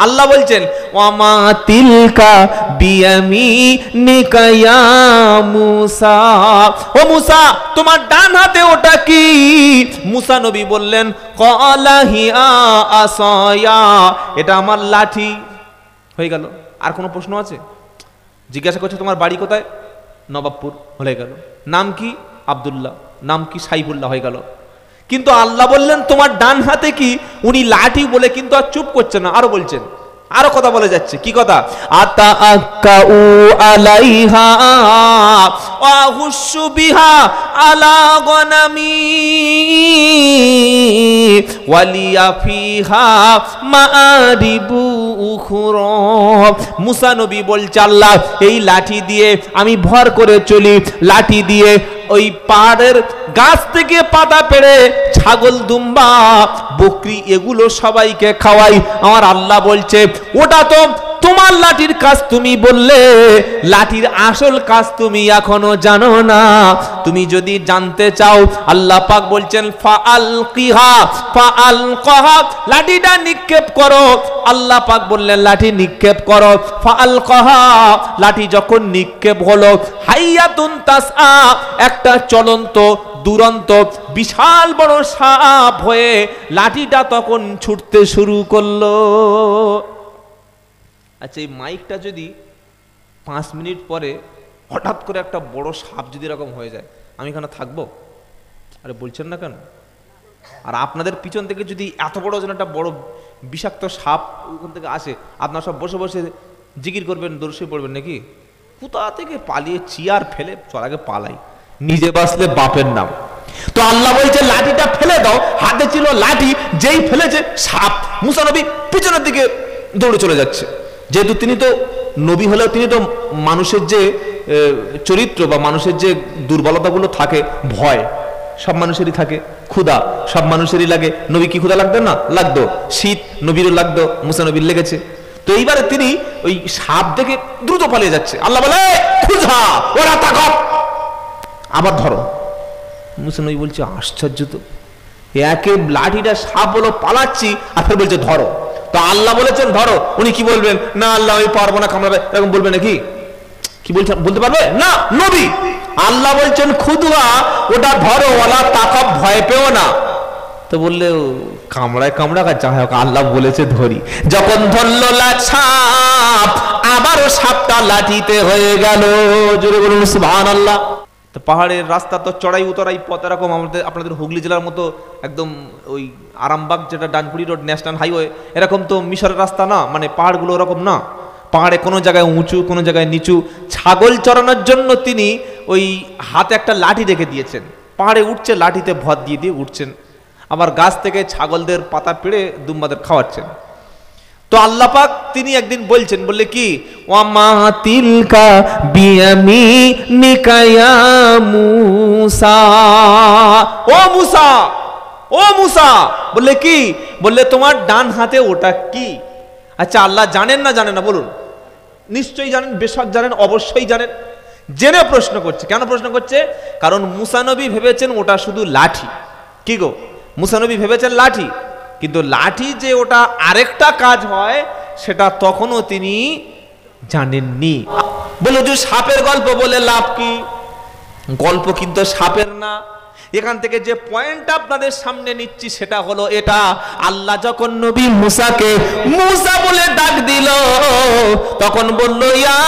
আল্লাহ বলছেন ওয়ামা তিলকা বিয়ামিনিকা ইয়া মূসা, ও মূসা তোমার ডান হাতে ওটা কি? মূসা নবী বললেন ক্বালা হিয়া আসায়া, এটা আমার লাঠি। হয়ে গেল। আর কোনো প্রশ্ন আছে? জিজ্ঞাসা করছে তোমার বাড়ি কোথায়? নবাবপুর। হয়ে গেল। নাম কি? আব্দুল্লাহ। নাম কি? সাইফুল্লাহ। হয়ে গেল। কিন্তু আল্লাহ বললেন তোমার ডান হাতে কি? উনি লাঠি বলে কিন্তু আর চুপ করছে না, আরো বলছেন, আরো কথা বলে যাচ্ছে। কি কথা? আতা আকাউ আলাইহা ওয়া হুশু বিহা আলা গনামি ওয়ালিয়া ফিহা মাআরিবু উখরা। মুসা নবী বলছে আল্লাহ এই লাঠি দিয়ে আমি ভর করে চলি, লাঠি দিয়ে ওই পাহাড়ের গাছ থেকে পাতা পেড়ে ছাগল, দুম্বা, বকরি এগুলো সবাইকে খাওয়াই। আমার আল্লাহ বলছে ওটা তো তোমার লাঠির কাজ, তুমি বললে লাঠির আসল কাজ তুমি এখনো জানো না। তুমি যদি জানতে চাও আল্লাহ পাক বলছেন ফাআলকিহা ফাআলকাহা, লাঠিটা নিক্ষেপ করো। আল্লাহ পাক বললেন লাঠি নিক্ষেপ করো। ফাআলকাহা, লাঠি যখন নিক্ষেপ হলো, হাইয়াতুন তাসআ, একটা চলন্ত দুরন্ত বিশাল বড় সাপ হয়ে লাঠিটা তখন ছুটতে শুরু করলো। আচ্ছা এই মাইকটা যদি 5 মিনিট পরে হঠাৎ করে একটা বড় সাপ যদি এরকম হয়ে যায়, আমি এখানে থাকবো? আরে বলছেন না কেন? আর আপনাদের পিছন থেকে যদি এত বড় যেন একটা বড় বিষাক্ত সাপ ওখান থেকে আসে, আপনারা সব বসে বসে জিকির করবেন, দর্শে পড়বেন নাকি? কোথা থেকে পালিয়ে চেয়ার ফেলে চড়াকে পালাই, নিজে বাঁচলে বাপের নাম। তো আল্লাহ বলছে লাঠিটা ফেলে দাও। হাতে ছিল লাঠি, যেই ফেলেছে সাপ। মুসা নবী পিছনের দিকে দৌড়ে চলে যাচ্ছে। যেহেতু তিনি তো নবী হলেও তিনি তো মানুষের যে চরিত্র বা মানুষের যে দুর্বলতাগুলো থাকে, ভয় সব মানুষেরই থাকে, ক্ষুধা সব মানুষেরই লাগে। নবী কি ক্ষুধা লাগতো না? লাগতো। শীত নবীরও লাগতো, মুসা নবীর লেগেছে। তো এইবারে তিনি ওই সাপ দেখে দ্রুত পালিয়ে যাচ্ছে। আল্লাহ বলে খুঁজা ওরা তাকাও, আবার ধরো। মুসা নবী বলছে আশ্চর্য তো, একে লাঠিটা সাপ বলো পালাচ্ছি আর ফের বলছে ধরো। তো আল্লাহ বলেছেন ধরো, উনি কি বলবেন? না আল্লাহ আমি পারবো না, কামড়াবে, এরকম বলবে নাকি? কি বলছেন? বলতে পারবে না নবী। আল্লাহ বলছেন খুদুয়া, ওটা ধরো, ওলা তাকাব, ভয় পেও না। তো বললে কামড়ায় কামড়াক আর যা হোক, আল্লাহ বলেছে ধরি। যখন ধরলো সাপ, আবারও সাপটা লাঠিতে হয়ে গেল। জোরে বলুন সুবহানাল্লাহ। তো পাহাড়ের রাস্তা তো চড়াই উতরাই পথ, এরকম আপনাদের হুগলি জেলার মতো একদম ওই আরামবাগ যেটা ডানকুড়ি রোড ন্যাশনাল হাইওয়ে, এরকম তো মিশরের রাস্তা না, মানে পাহাড়গুলো ওরকম না। পাহাড়ে কোনো জায়গায় উঁচু, কোনো জায়গায় নিচু। ছাগল চড়ানোর জন্য তিনি ওই হাতে একটা লাঠি রেখে দিয়েছেন। পাহাড়ে উঠছে, লাঠিতে ভর দিয়ে দিয়ে উঠছেন। আবার গাছ থেকে ছাগলদের পাতা পেড়ে দুম্বাদের খাওয়াচ্ছেন। তো আল্লাহ পাক তিনি একদিন বলছেন, বললে কি ওয়ামা তিলকা বিয়ামিনিকা ইয়া মূসা, ও মূসা, ও মূসা। বললে কি? বললে তোমার ডান হাতে ওটা কি? আচ্ছা আল্লাহ জানেন না জানেন না বলুন? নিশ্চয়ই জানেন, বেশক জানেন, অবশ্যই জানেন। জেনে প্রশ্ন করছে। কেন প্রশ্ন করছে? কারণ মুসা নবী ভেবেছেন ওটা শুধু লাঠি। কি গো? মুসা নবী ভেবেছেন লাঠি, কিন্তু লাঠি যে ওটা আরেকটা কাজ হয় সেটা তখনও তিনি জানেননি। বলে যে সাপের গল্প বলে লাভ কি? গল্প কিন্তু সাপের না। এখান থেকে যে পয়েন্ট আপনাদের সামনে নিচ্ছি সেটা হলো এটা, আল্লাহ যখন নবী মুসাকে মুসা বলে ডাক দিল, তখন বলল ইয়া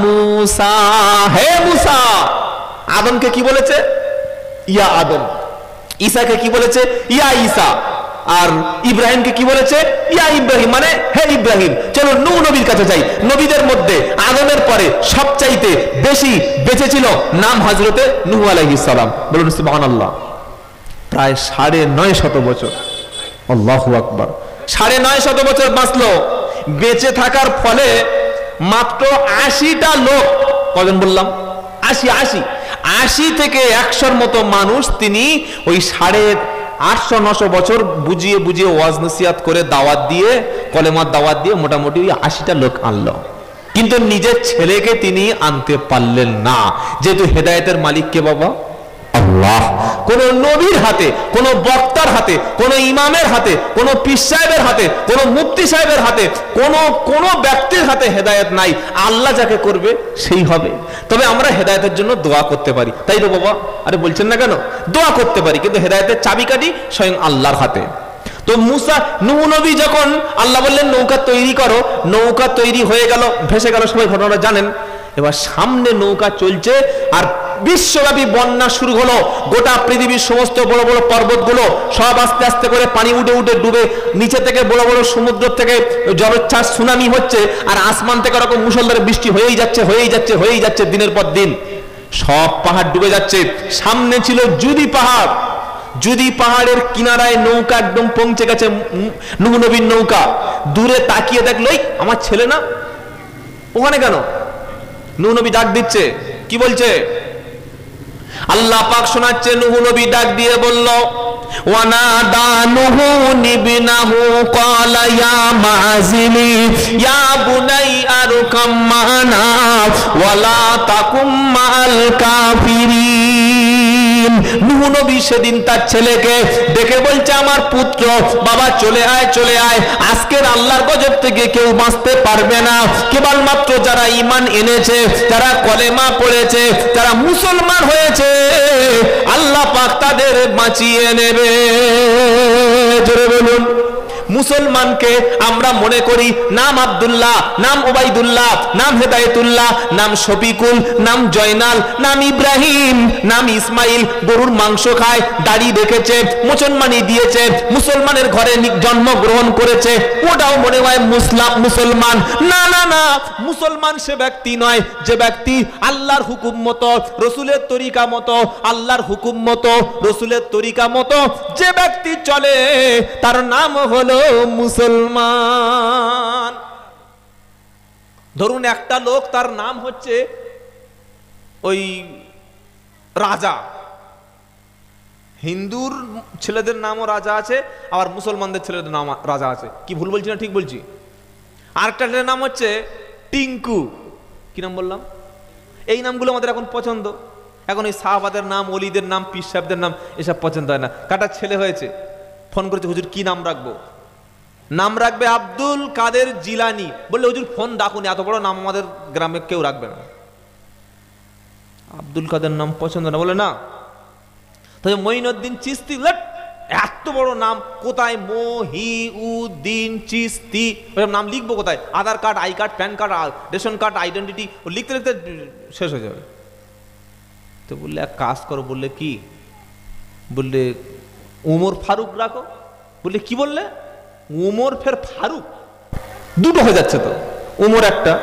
মুসা, হে মুসা। আদমকে কি বলেছে? ইয়া আদম। ঈসাকে কি বলেছে? ইয়া ঈসা। আর ইব্রাহিমকে কি বলেছে? ইয়া ইব্রাহিম, মানে হে ইব্রাহিম। চলো নূহ নবীর কাছে যাই। নবীদের মধ্যে আদমের পরে সবচাইতে বেশি বেঁচে ছিল নাম হযরতে নূহ আলাইহিস সালাম। বলুন সুবহানাল্লাহ। প্রায় 950 বছর। আল্লাহু আকবার। 950 বছর বাঁচলো। বেঁচে থাকার ফলে মাত্র 80টা লোক, কজন বললাম? 80 থেকে 100-র মতো মানুষ তিনি ওই 850-900 বছর বুঝিয়ে বুঝিয়ে ওয়াজ নসিহত করে দাওয়াত দিয়ে, কলেমার দাওয়াত দিয়ে মোটামুটি 80টা লোক আনলো। কিন্তু নিজের ছেলেকে তিনি আনতে পারলেন না, যেহেতু হেদায়েতের মালিক কে বাবা? আল্লাহ। কোন নবীর হাতে, কোন বক্তার হাতে, কোন ইমামের হাতে, কোন পীর সাহেবের হাতে, কোন মুফতি সাহেবের হাতে, কোন ব্যক্তির হাতে হেদায়েত নাই। আল্লাহ যাকে করবে সেই হবে। তবে আমরা হেদায়েতের জন্য দোয়া করতে পারি, তাই তো বাবা? আরে বলছেন না কেন? দোয়া করতে পারি, কিন্তু হেদায়েতের চাবিকাঠি স্বয়ং আল্লাহর হাতে। তো মুসা, নূহ নবী যখন আল্লাহ বললেন নৌকা তৈরি করো, নৌকা তৈরি হয়ে গেল, ভেসে গেল, সবাই ঘটনাটা জানেন। এবার সামনে নৌকা চলছে আর বিশ্বব্যাপী বন্যা শুরু হলো। গোটা পৃথিবীর সমস্ত বড় বড় পর্বতগুলো সব আস্তে আস্তে করে পানি উঠে উঠে ডুবে, নিচে থেকে বড় বড় সমুদ্র থেকে জলোচ্ছ্বাস, সুনামি হচ্ছে, আর আসমান থেকে এরকম মুষলধারে বৃষ্টি হয়েই যাচ্ছে, হয়েই যাচ্ছে, হয়েই যাচ্ছে, দিনের পর দিন সব পাহাড় ডুবে যাচ্ছে। সামনে ছিল জুদি পাহাড়, জুদি পাহাড়ের কিনারায় নৌকা একদম পৌঁছে গেছে, নূহ নবীর নৌকা। দূরে তাকিয়ে দেখলো, আমার ছেলে না, ওখানে কেন? নূহ নবী ডাক দিচ্ছে, কি বলছে? আল্লাহ পাক শোনাচ্ছে, নূহ নবী ডাক দিয়ে বলল, ওয়ানাদা নূহু ইবনাহু ক্বালা ইয়া মাযিলি ইয়া বুনাই আরকাম মা'না ওয়ালা তাকুম মা'আল কাফিরিন। নূহ নবী সেদিন তার ছেলেকে ডেকে বলছে, আমার পুত্র, বাবা চলে আয়, চলে আয়, আজকের আল্লাহর গজব থেকে কেউ বাঁচতে পারবে না। কেবলমাত্র যারা ঈমান এনেছে, যারা কলেমা পড়েছে, যারা মুসলমান হয়েছে, আল্লাহ পাক তাদের বাঁচিয়ে নেবে। জোরে বলুন। মুসলমানকে আমরা মনে করি নাম আব্দুল্লাহ, নাম ওবাইদুল্লাহ, নাম হেদায়েতুল্লাহ, নাম শফিকুল, নাম জয়নাল, নাম ইব্রাহিম, নাম ইসমাইল, গরুর মাংস খায়, দাড়ি রেখেছে, মুসলমানি দিয়েছে, মুসলমানের ঘরে জন্মগ্রহণ করেছে, ওটাও মনে হয় মুসলমান। না না না, মুসলমান সে ব্যক্তি নয় যে ব্যক্তি আল্লাহর হুকুম মতো, রসুলের তরিকা মতো, আল্লাহর হুকুম মতো, রসুলের তরিকা মতো যে ব্যক্তি চলে, তার নাম হলো মুসলমান। ধরুন একটা লোক, তার নাম হচ্ছে ওই রাজা, হিন্দুর ছেলেদের নামও রাজা আছে, আবার মুসলমানদের ছেলেদের নাম রাজা আছে। কি ভুল বলছি না ঠিক বলছি? আরেকটা ছেলের নাম হচ্ছে টিঙ্কু। কি নাম বললাম? এই নামগুলো আমাদের এখন পছন্দ। এখন এই সাহাবাদের নাম, ওলিদের নাম, পীর সাহেবদের নাম এসব পছন্দ হয় না। কাটা ছেলে হয়েছে, ফোন করেছে, হুজুর কি নাম রাখবো? নাম রাখবে আব্দুল কাদের জিলানি। বললে হুজুর ফোন ডাকুন, এত বড় নাম আমাদের গ্রামে কেউ রাখবে না। আব্দুল কাদের নাম পছন্দ না, বলে না। তাহলে মঈনুদ্দিন চিস্তি, এত বড় নাম কোথায়? মহিউদ্দিন চিস্তি, নাম লিখবো কোথায়? Aadhaar card, I card, PAN card, ration card, identity লিখতে লিখতে শেষ হয়ে যাবে। তো বললে এক কাজ করো। বললে কি? বললে উমর ফারুক রাখো। বললে কি বললে? উমর ফের ফারুক, দুটো হয়ে যাচ্ছে তো, উমর একটা,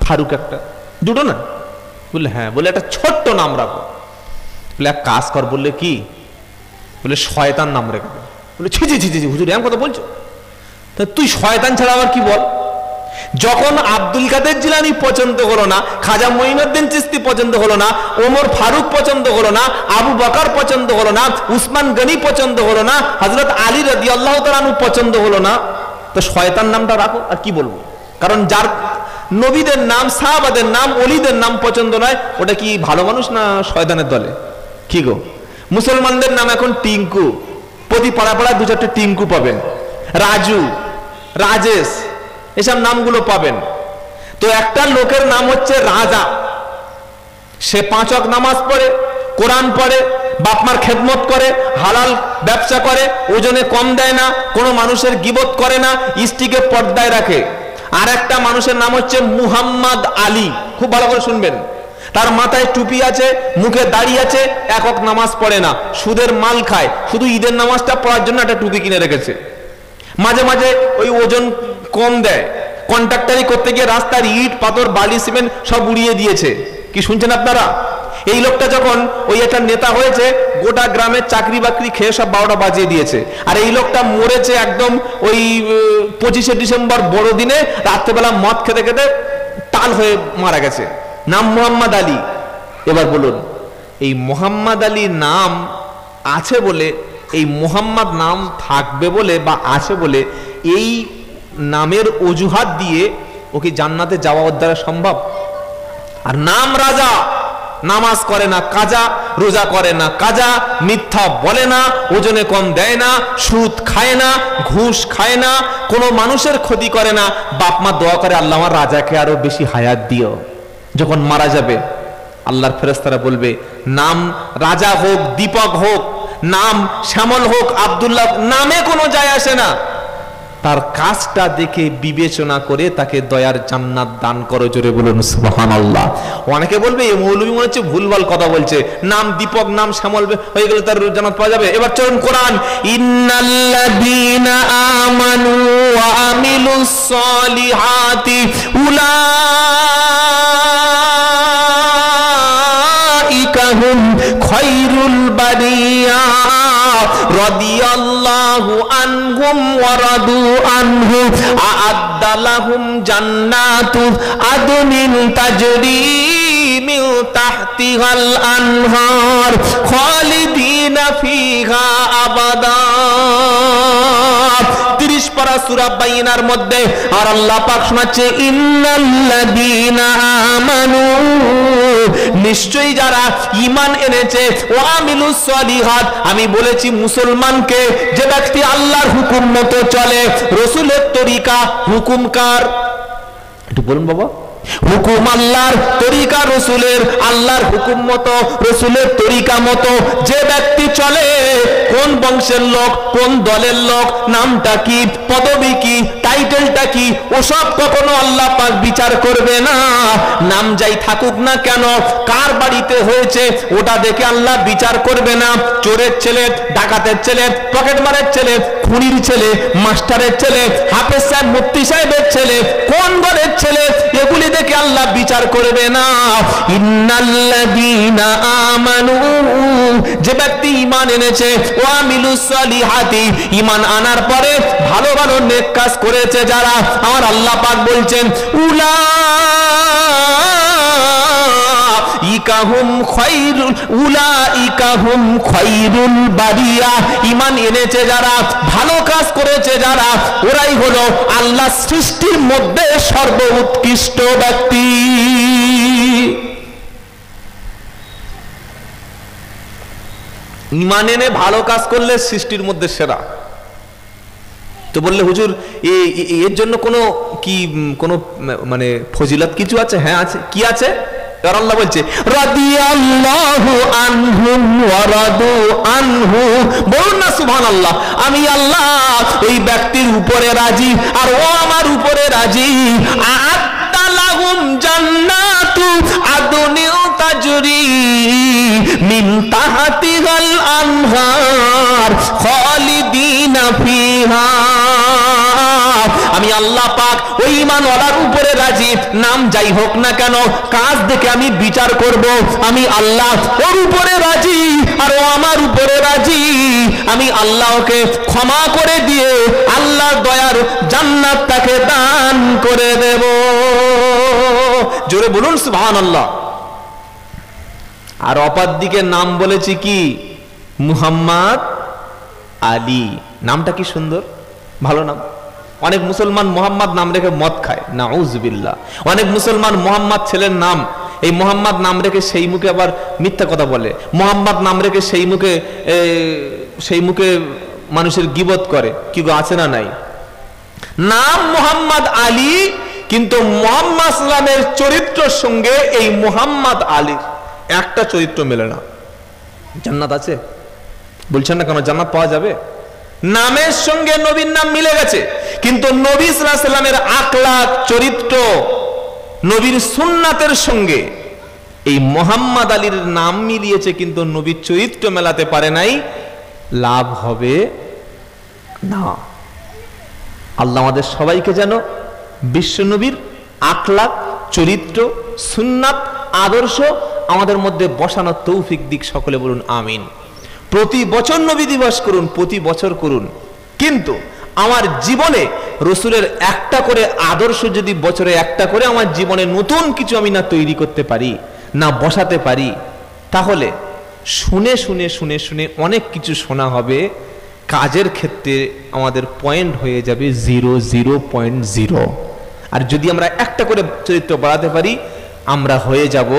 ফারুক একটা, দুটো না? বললে হ্যাঁ। বলে একটা ছোট্ট নাম রাখো। বলে এক কাজ কর। বললে কি? বলে শয়তান নাম রেখে দে। বলে ছি ছি ছি ছি হুজুর এমন কথা বলছো? তা তুই শয়তান ছাড়া আবার কি বল? যখন আব্দুল কাদের জিলানী পছন্দ হলো না, খাজা মঈনুদ্দিন চিশতি পছন্দ হলো না, ওমর ফারুক পছন্দ হলো না, আবু বকর পছন্দ হলো না, উসমান গনি পছন্দ হলো না, হযরত আলী রাদিয়াল্লাহু তাআলা আনহু পছন্দ হলো না, তো শয়তান নামটা রাখো। আর কি বলবো? কারণ যার নবীদের নাম, সাহাবাদের নাম, ওলিদের নাম পছন্দ নয়, ওটা কি ভালো মানুষ না শয়তানের দলে? কি গো? মুসলমানদের নাম এখন টিঙ্কু, প্রতি পাড়া পাড়ায় দু চারটে টিঙ্কু পাবেন, রাজু, রাজেশ, এসব নামগুলো পাবেন। তো একটা লোকের নাম হচ্ছে রাজা, সে 5 ওয়াক্ত নামাজ পড়ে, কোরআন পড়ে, বাপমার খেদমত করে, হালাল ব্যবসা করে, ওজনে কম দেয় না, কোনো মানুষের গীবত করে না, স্ত্রীকে পর্দায় রাখে। আর একটা মানুষের নাম হচ্ছে মুহাম্মদ আলী, খুব ভালো করে শুনবেন। তার মাথায় টুপি আছে, মুখে দাড়ি আছে, 1 ওয়াক্ত নামাজ পড়ে না, সুদের মাল খায়, শুধু ঈদের নামাজটা পড়ার জন্য একটা টুপি কিনে রেখেছে। মাঝে মাঝে ওই ওজন কম দেয়, কন্ট্রাক্টারি করতে গিয়ে রাস্তার ইট, পাথর, বালি, সিমেন্ট সব উড়িয়ে দিয়েছে। কি শুনছেন আপনারা? এই লোকটা যখন ওই একটা নেতা হয়েছে, গোটা গ্রামের চাকরি বাকরি খেয়ে সব 12টা বাজিয়ে দিয়েছে। আর এই লোকটা মরেছে একদম ওই 25শে ডিসেম্বর বড়দিনে, রাত্রেবেলা মদ খেতে খেতে টাল হয়ে মারা গেছে। নাম মোহাম্মদ আলী। এবার বলুন, এই মোহাম্মদ আলী নাম আছে বলে, এই মোহাম্মদ নাম থাকবে বলে বা আছে বলে, এই নামের অজুহাত দিয়ে ওকে জান্নাতে যাওয়া ওর দ্বারা সম্ভব? আর নাম রাজা, নামাজ করে না, কাজা, রোজা করে না কাজা, মিথ্যা বলে না, ওজনে কম দেয় না, সুদ খায় না, ঘুষ খায় না, কোনো মানুষের ক্ষতি করে না। বাপ মা দোয়া করে, আল্লাহ আমার রাজাকে আরো বেশি হায়াত দিও। যখন মারা যাবে আল্লাহর ফেরেশতারা বলবে, নাম রাজা হোক, দীপক হোক, নাম শ্যামল হোক, আব্দুল্লাহ, নামে কোনো যায় আসে না, তার কাজটা দেখে বিবেচনা করে তাকে দয়ার জান্নাত দান করো। জোরে বলুন সুবহানাল্লাহ। অনেকে বলবে এই মৌলভী মনে হচ্ছে ভুলভাল কথা বলছে, নাম দীপক নাম শ্যামল হয়ে গেলে তার জান্নাত পাওয়া যাবে। এবার চলুন কোরআন, ইন্নাল্লাযীনা আমানু ওয়া আমিলুস সলিহাতি উলাইকা হুম খায়রুল বারিয়া রাদিয়াল্লাহু আনহুম ওয়া রাদু আনহু আ'আদ্দা লাহুম জান্নাতু আদনিন তাজরি মিন তাহতিহাল আনহার খালিদিনা ফিহা আবাদা। 30 পারা সূরা বাইনার মধ্যে আর আল্লাহ পাক শোনাচ্ছে, ইন্নাল্লাযীনা আমানু, নিশ্চয়ই যারা ঈমান এনেছে, ওয়া আমিলুস সলিহাত, আমি বলেছি মুসলমানকে, যে ব্যক্তি আল্লাহর হুকুম মতো চলে, রাসূলের তরিকা, হুকুম কার একটু বলুন বাবা, হুকুম আল্লাহর, তরিকা রাসূলের, আল্লাহর হুকুম মতো রাসূলের তরিকা মতো যে ব্যক্তি চলে, কোন বংশের লোক, কোন দলের লোক, নামটা কি, পদবি কি, টাইটেলটা কি, ওসব কখনো আল্লাহ পাক বিচার করবে না। নাম যাই থাকুক না কেন, কার বাড়িতে হয়েছে ওটা দেখে আল্লাহ বিচার করবে না। চোরের ছেলে, ডাকাতের ছেলে, পকেটমারের ছেলে, খুনির ছেলে, মাস্টারের ছেলে, হাফেজ সাহেব, মুফতি সাহেবের ছেলে, কোন ঘরের ছেলে, এগুলি দেখে আল্লাহ বিচার করবে না। ইন্নাল্লাযীনা আমানু, যে ব্যক্তি ঈমান এনেছে, ওয়া আমিলুস সলিহাতি, ঈমান আনার পরে ভালো ভালো নেক কাজ করেছে যারা, আমার আল্লাহ পাক বলছেন, উলাইকা হুম খায়রুল বারিয়া, ঈমান এনেছে যারা, ভালো কাজ করেছে যারা, ওরাই হলো আল্লাহ সৃষ্টির মধ্যে সর্বোৎকৃষ্ট ব্যক্তি। ঈমান এনে ভালো কাজ করলে সৃষ্টির মধ্যে সেরা। তো বললে হুজুর এর জন্য কোনো কি কোনো মানে ফজিলত কিছু আছে? হ্যাঁ আছে। কি আছে? আল্লাহ বলছে, রাদিয়াল্লাহু আনহুম ওয়া রাদু আনহু, বলুন না সুবহানাল্লাহ। আমি আল্লাহ ওই ব্যক্তির উপরে রাজি আর ও আমার উপরে রাজি। আ'আদ্দা লাহুম জান্নাতু আদনিন তাজরি মিন তাহতিহাল আনহার খালিদিনা ফিহা। আমি আল্লাহ পাক ওই ঈমানওয়ালার উপরে রাজি, নাম যাই হোক না কেন, কাজ দেখে আমি বিচার করব। আমি আল্লাহ ওর উপরে রাজি আর ও আমার উপরে রাজি। আমি আল্লাহকে ক্ষমা করে দিয়ে আল্লাহর দয়ার জান্নাত তাকে দান করে দেব। জোরে বলুন সুবহানাল্লাহ। আর অপর দিকে নাম বলেছি কি, মুহাম্মদ আলী। নামটা কি সুন্দর, ভালো নাম। অনেক মুসলমান মোহাম্মদ নাম রেখে মদ খায়, নাউজুবিল্লাহ। অনেক মুসলমান মোহাম্মদ ছেলের নাম, এই মোহাম্মদ নাম রেখে সেই মুখে আবার মিথ্যা কথা বলে। মোহাম্মদ নাম রেখে সেই মুখে মানুষের গীবত করে। কি গো, আছে না নাই? নাম মোহাম্মদ আলী, কিন্তু মুহাম্মদ সাল্লামের চরিত্রের সঙ্গে এই মোহাম্মদ আলীর একটা চরিত্র মেলে না। জান্নাত আছে বলছেন না কেন? জান্নাত পাওয়া যাবে। নামের সঙ্গে নবীর নাম মিলে গেছে, কিন্তু নবী সাল্লাল্লাহু আলাইহি সাল্লামের আখলাক, চরিত্র, নবীর সুন্নাতের সঙ্গে এই মোহাম্মদ আলীর নাম মিলিয়েছে, কিন্তু নবীর চরিত্র মেলাতে পারে নাই। লাভ হবে না। আল্লাহ আমাদের সবাইকে যেন বিশ্ব নবীর আখলাক, চরিত্র, সুন্নাত, আদর্শ আমাদের মধ্যে বসানোর তৌফিক দিক। সকলে বলুন আমিন। প্রতি বছর নবী দিবস করুন, প্রতি বছর করুন, কিন্তু আমার জীবনে রসুলের একটা করে আদর্শ যদি বছরে একটা করে আমার জীবনে নতুন কিছু আমি না তৈরি করতে পারি, না বসাতে পারি, তাহলে শুনে শুনে শুনে শুনে অনেক কিছু শোনা হবে, কাজের ক্ষেত্রে আমাদের পয়েন্ট হয়ে যাবে 0.0। আর যদি আমরা একটা করে চরিত্র বাড়াতে পারি, আমরা হয়ে যাব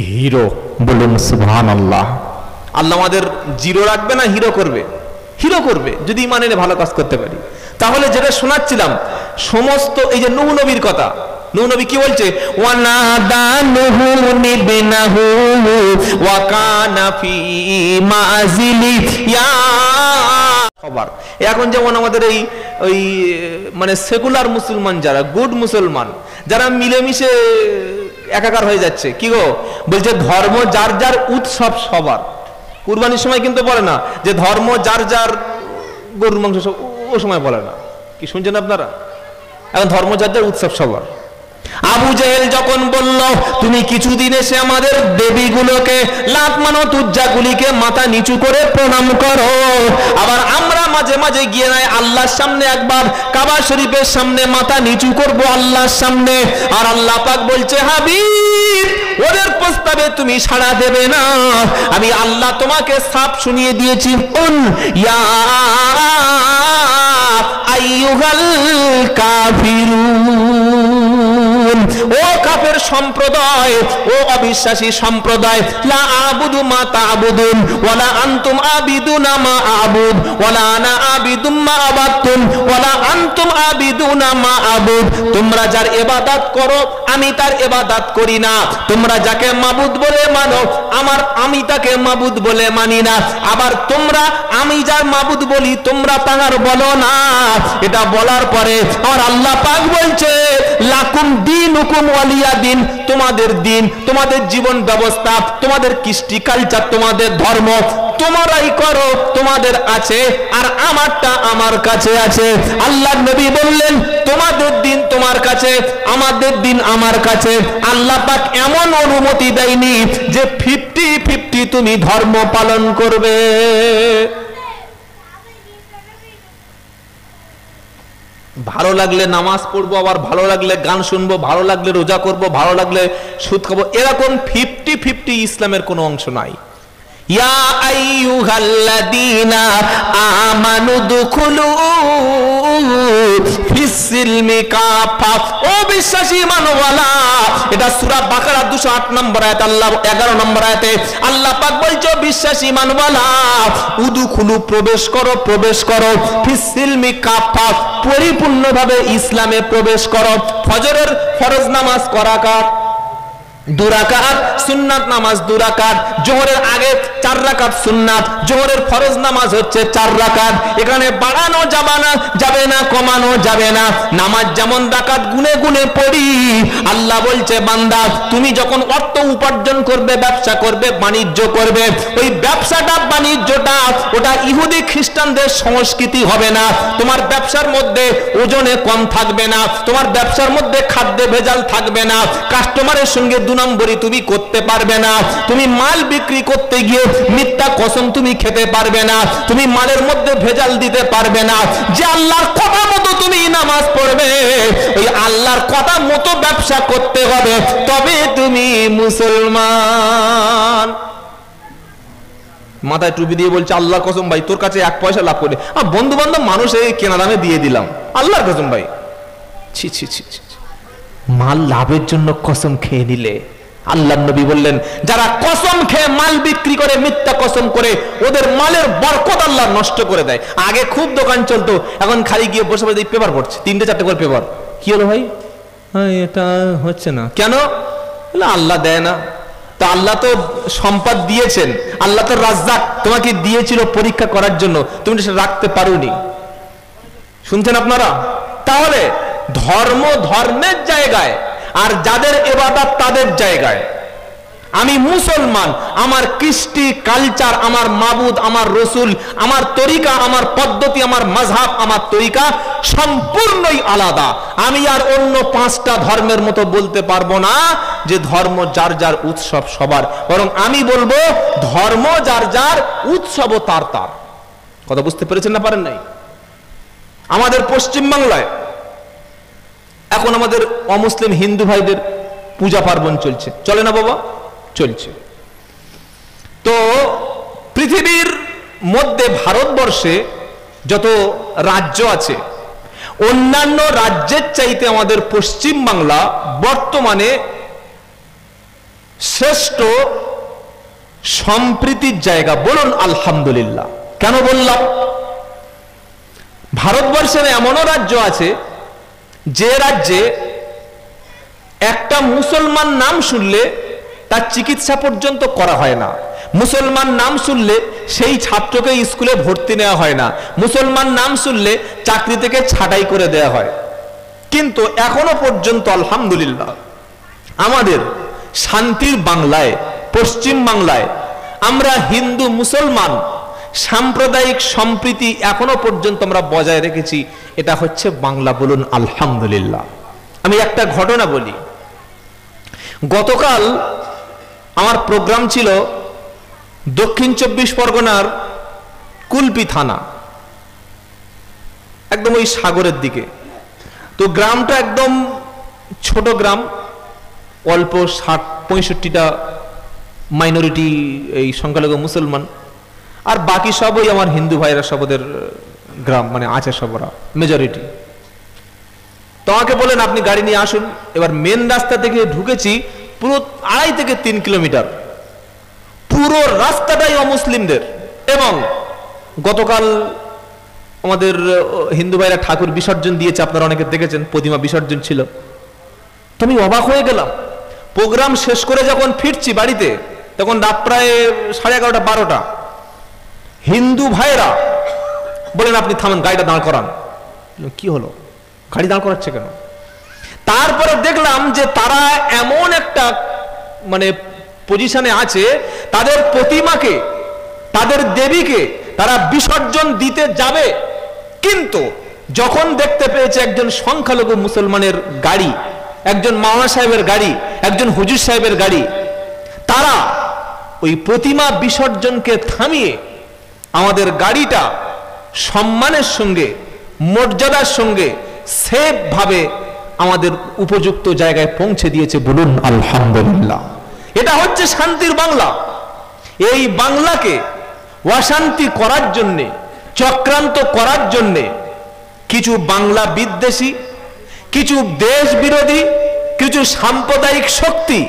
হিরো। বলুন সুবহানাল্লাহ। আল্লাহ আমাদের জিরো রাখবে না হিরো করবে? হিরো করবে যদি ইমান এনে ভালো কাজ করতে পারি। তাহলে যেটা শোনাচ্ছিলাম সমস্ত এই যে নূহ নবীর কথা, নূহ নবী কি বলছে? ওয়ানাদা নূহু ইবনাহু ওয়া কানা ফি মাযিলি ইয়া খবর। এখন যেমন আমাদের এই ওই মানে সেকুলার মুসলমান যারা, গুড মুসলমান যারা মিলেমিশে একাকার হয়ে যাচ্ছে, কি গো বলছে ধর্ম যার যার উৎসব সবার। কুরবানির সময় কিন্তু বলে না যে ধর্ম যার যার গরুর মাংস, ও সময় বলে না। কি শুনছেন আপনারা? এখন ধর্ম যার যার উৎসব সবার। আবু জেহেল যখন বলল তুমি কিছুদিন এসে আমাদের দেবীগুলোকে লাত মানত উজ্জাগুলিকে মাথা নিচু করে প্রণাম করো, আবার আমরা মাঝে মাঝে গিয়ে নাই আল্লাহর সামনে একবার কাবা শরীফের সামনে মাথা নিচু করব আল্লাহর সামনে। আর আল্লাহ পাক বলছে হাবিব ওদের প্রস্তাবে তুমি সাড়া দেবে না, আমি আল্লাহ তোমাকে সাফ শুনিয়ে দিয়েছি। ইয়া আইয়ুহাল কাফিরুন, ও কাফের সম্প্রদায়, ও অবিশ্বাসী সম্প্রদায়, লা আবুদু মা তা'বুদুন ওয়ালা আনতুম আবিদুনা মা আবুদ ওয়ালা আনা আবিদুম মা আবাদতুম ওয়ালা আনতুম আবিদুনা মা আবুদ। তোমরা যার ইবাদত করো আমি তার ইবাদত করি না, তোমরা যাকে মাবুদ বলে মানো আমি তাকে মাবুদ বলে মানি না, আবার তোমরা আমি যার মাবুদ বলি তোমরা তাহার বলো না। এটা বলার পরে আর আল্লাহ পাক বলছে লাকুম দীনুকুম ওয়ালিয়া দিন, তোমাদের দিন, তোমাদের জীবন ব্যবস্থা, তোমাদের কৃষ্টি কালচার, তোমাদের ধর্ম তোমরাই করো, তোমাদের আছে আর আমারটা আমার কাছে আছে। আল্লাহর নবী বললেন তোমাদের দিন তোমার কাছে, আমাদের দিন আমার কাছে। আল্লাহ পাক এমন অনুমতি দেয়নি যে 50-50 তুমি ধর্ম পালন করবে। ভালো লাগলে নামাজ পড়বো, আবার ভালো লাগলে গান শুনবো, ভালো লাগলে রোজা করবো, ভালো লাগলে সুদ খাবো, এরকম 50-50 ইসলামের কোনো অংশ নাই। ইয়া আইয়ুহাল্লাযীনা আমানু দুখুলু ফিস-সিলমি কাফা, ও বিশ্বাসী ঈমানওয়ালা। এটা সূরা বাকারা 208 নম্বর আয়াত, আল্লাহ 11 নম্বর আয়াতে আল্লাহ পাক বলছে বিশ্বাসী ঈমানওয়ালা উদুখুলু প্রবেশ করো, প্রবেশ করো, ফিস-সিলমি কাফা পরিপূর্ণভাবে ইসলামে প্রবেশ করো। ফজরের ফরজ নামাজ করাকাত 2 রাকাত, সুন্নাত নামাজ 2 রাকাত, জোহরের আগে 4 রাকাত সুন্নাত, জোহরের ফরজ নামাজ হচ্ছে 4 রাকাত। এখানে বাড়ানো যাবে না, কমানো যাবে না। নামাজ যেমন রাকাত গুনে গুনে পড়ি। আল্লাহ বলছে বান্দা তুমি যখন অর্থ উপার্জন করবে, ব্যবসা করবে, বাণিজ্য করবে, ওই ব্যবসাটা বাণিজ্যটা ওটা ইহুদি খ্রিস্টানদের সংস্কৃতি হবে না। তোমার ব্যবসার মধ্যে ওজনে কম থাকবে না, তোমার ব্যবসার মধ্যে খাদ্যে ভেজাল থাকবে না, কাস্টমারের সঙ্গে 2 নম্বরই তুমি করতে পারবে না, তুমি মাল বিক্রি করতে গিয়ে মিথ্যা কসম তুমি খেতে পারবে না, তুমি মালের মধ্যে ভেজাল দিতে পারবে না। যে আল্লাহর কথা মতো তুমি নামাজ পড়বে, ওই আল্লাহর কথা মতো ব্যবসা করতে হবে, তবে তুমি মুসলমান। মাথায় টুপি দিয়ে বলছে আল্লাহর কসম ভাই তোর কাছে 1 পয়সা লাভ করে বন্ধু বান্ধব মানুষ এই কেনা দামে দিয়ে দিলাম, আল্লাহর কসম ভাই। ছি ছি ছি, মাল লাভের জন্য কসম খেয়ে নিলে। আল্লাহর নবী বললেন যারা কসম খেয়ে মাল বিক্রি করে, মিথ্যা কসম করে, ওদের মালের বরকত আল্লাহ নষ্ট করে দেয়। আগে খুব দোকান চলতো, এখন খালি গিয়ে বসে বসে পেপার পড়ছে, 3-4 করে পেপার। কি হলো ভাই? এটা হচ্ছে না কেন? আল্লাহ দেয় না। তা আল্লাহ তো সম্পদ দিয়েছেন, আল্লাহ তো রাজ্জাক, তোমাকে দিয়েছিল পরীক্ষা করার জন্য, তুমি সেটা রাখতে পারোনি। শুনছেন আপনারা? তাহলে ধর্ম ধর্মের জায়গায়, আর যাদের ইবাদত তাদের জায়গায়। আমি মুসলমান, আমার কৃষ্টি কালচার, আমার মাবুদ, আমার রসুল, আমার তরিকা, আমার পদ্ধতি, আমার মাযহাব, আমার তরিকা সম্পূর্ণই আলাদা। আমি আর অন্য 5টা ধর্মের মতো বলতে পারবো না যে ধর্ম যার যার উৎসব সবার, বরং আমি বলবো ধর্ম যার যার উৎসব তার তার। কথা বুঝতে পেরেছেন না পারেন নাই? আমাদের পশ্চিম বাংলায় এখন আমাদের অমুসলিম হিন্দু ভাইদের পূজা পার্বণ চলছে, চলে না বাবা? চলছে। তো পৃথিবীর মধ্যে ভারতবর্ষে যত রাজ্য আছে, অন্যান্য রাজ্যের চাইতে আমাদের পশ্চিম বাংলা বর্তমানে শ্রেষ্ঠ সম্প্রীতির জায়গা। বলুন আলহামদুলিল্লাহ। কেন বললাম? ভারতবর্ষের এমনও রাজ্য আছে যে রাজ্যে একটা মুসলমান নাম শুনলে তার চিকিৎসা পর্যন্ত করা হয় না, মুসলমান নাম শুনলে সেই ছাত্রকে স্কুলে ভর্তি নেওয়া হয় না, মুসলমান নাম শুনলে চাকরি থেকে ছাঁটাই করে দেওয়া হয়। কিন্তু এখনো পর্যন্ত আলহামদুলিল্লাহ আমাদের শান্তির বাংলায়, পশ্চিম বাংলায় আমরা হিন্দু মুসলমান সাম্প্রদায়িক সম্প্রীতি এখনো পর্যন্ত আমরা বজায় রেখেছি। এটা হচ্ছে বাংলা। বলুন আলহামদুলিল্লাহ। আমি একটা ঘটনা বলি। গতকাল আমার প্রোগ্রাম ছিল দক্ষিণ 24 পরগনার কুলপি থানা, একদম ওই সাগরের দিকে। তো গ্রামটা একদম ছোট গ্রাম, অল্প 60-65টা মাইনরিটি, এই সংখ্যালঘু মুসলমান, আর বাকি সবই আমার হিন্দু ভাইরা, সব ওদের গ্রাম মানে আছে, সবরা মেজরিটি। তো আমাকে বলেন আপনি গাড়ি নিয়ে আসুন। এবার মেন রাস্তা থেকে ঢুকেছি, পুরো 2.5 থেকে 3 কিলোমিটার পুরো রাস্তাটাই অমুসলিমদের। এবং গতকাল আমাদের হিন্দু ভাইরা ঠাকুর বিসর্জন দিয়েছে, আপনারা অনেকে দেখেছেন, প্রতিমা বিসর্জন ছিল। তো আমি অবাক হয়ে গেলাম। প্রোগ্রাম শেষ করে যখন ফিরছি বাড়িতে, তখন রাত প্রায় 11:30-12টা। হিন্দু ভাইরা বলেন আপনি থামেন, গাড়িটা দাঁড় করান। কি হলো, গাড়ি দাঁড় করাচ্ছে কেন? তারপরে দেখলাম যে তারা এমন একটা মানে পজিশনে আছে, তাদের প্রতিমাকে, তাদের দেবীকে তারা বিসর্জন দিতে যাবে, কিন্তু যখন দেখতে পেয়েছে একজন সংখ্যালঘু মুসলমানের গাড়ি, একজন মাওলানা সাহেবের গাড়ি, একজন হুজুর সাহেবের গাড়ি, তারা ওই প্রতিমা বিসর্জনকে থামিয়ে আমাদের গাড়িটা সম্মানের সঙ্গে, মর্যাদার সঙ্গে সেফ ভাবে আমাদের উপযুক্ত জায়গায় পৌঁছে দিয়েছে। বলুন আলহামদুলিল্লাহ। এটা হচ্ছে শান্তির বাংলা। এই বাংলাকে অশান্তি করার জন্যে, চক্রান্ত করার জন্যে কিছু বাংলা বিদ্বেষী, কিছু দেশ বিরোধী, কিছু সাম্প্রদায়িক শক্তি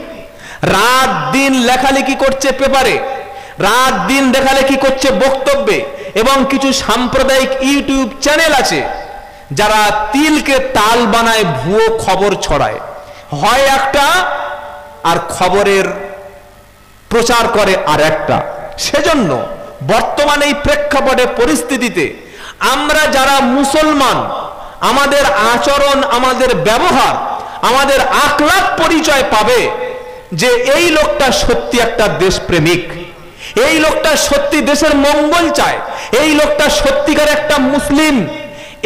রাত দিন লেখালেখি করছে পেপারে, রাত দিন লেখালেখি করছে বক্তব্যে, এবং কিছু সাম্প্রদায়িক ইউটিউব চ্যানেল আছে যারা তিলকে তাল বানায়, ভুয়ো খবর ছড়ায়, হয় একটা আর খবরের প্রচার করে আর একটা। সেজন্য বর্তমানে এই প্রেক্ষাপটে পরিস্থিতিতে আমরা যারা মুসলমান, আমাদের আচরণ, আমাদের ব্যবহার, আমাদের আখলাক পরিচয় পাবে যে এই লোকটা সত্যি একটা দেশপ্রেমিক, এই লোকটা সত্যি দেশের মঙ্গল চায়, এই লোকটা সত্যিকার একটা মুসলিম।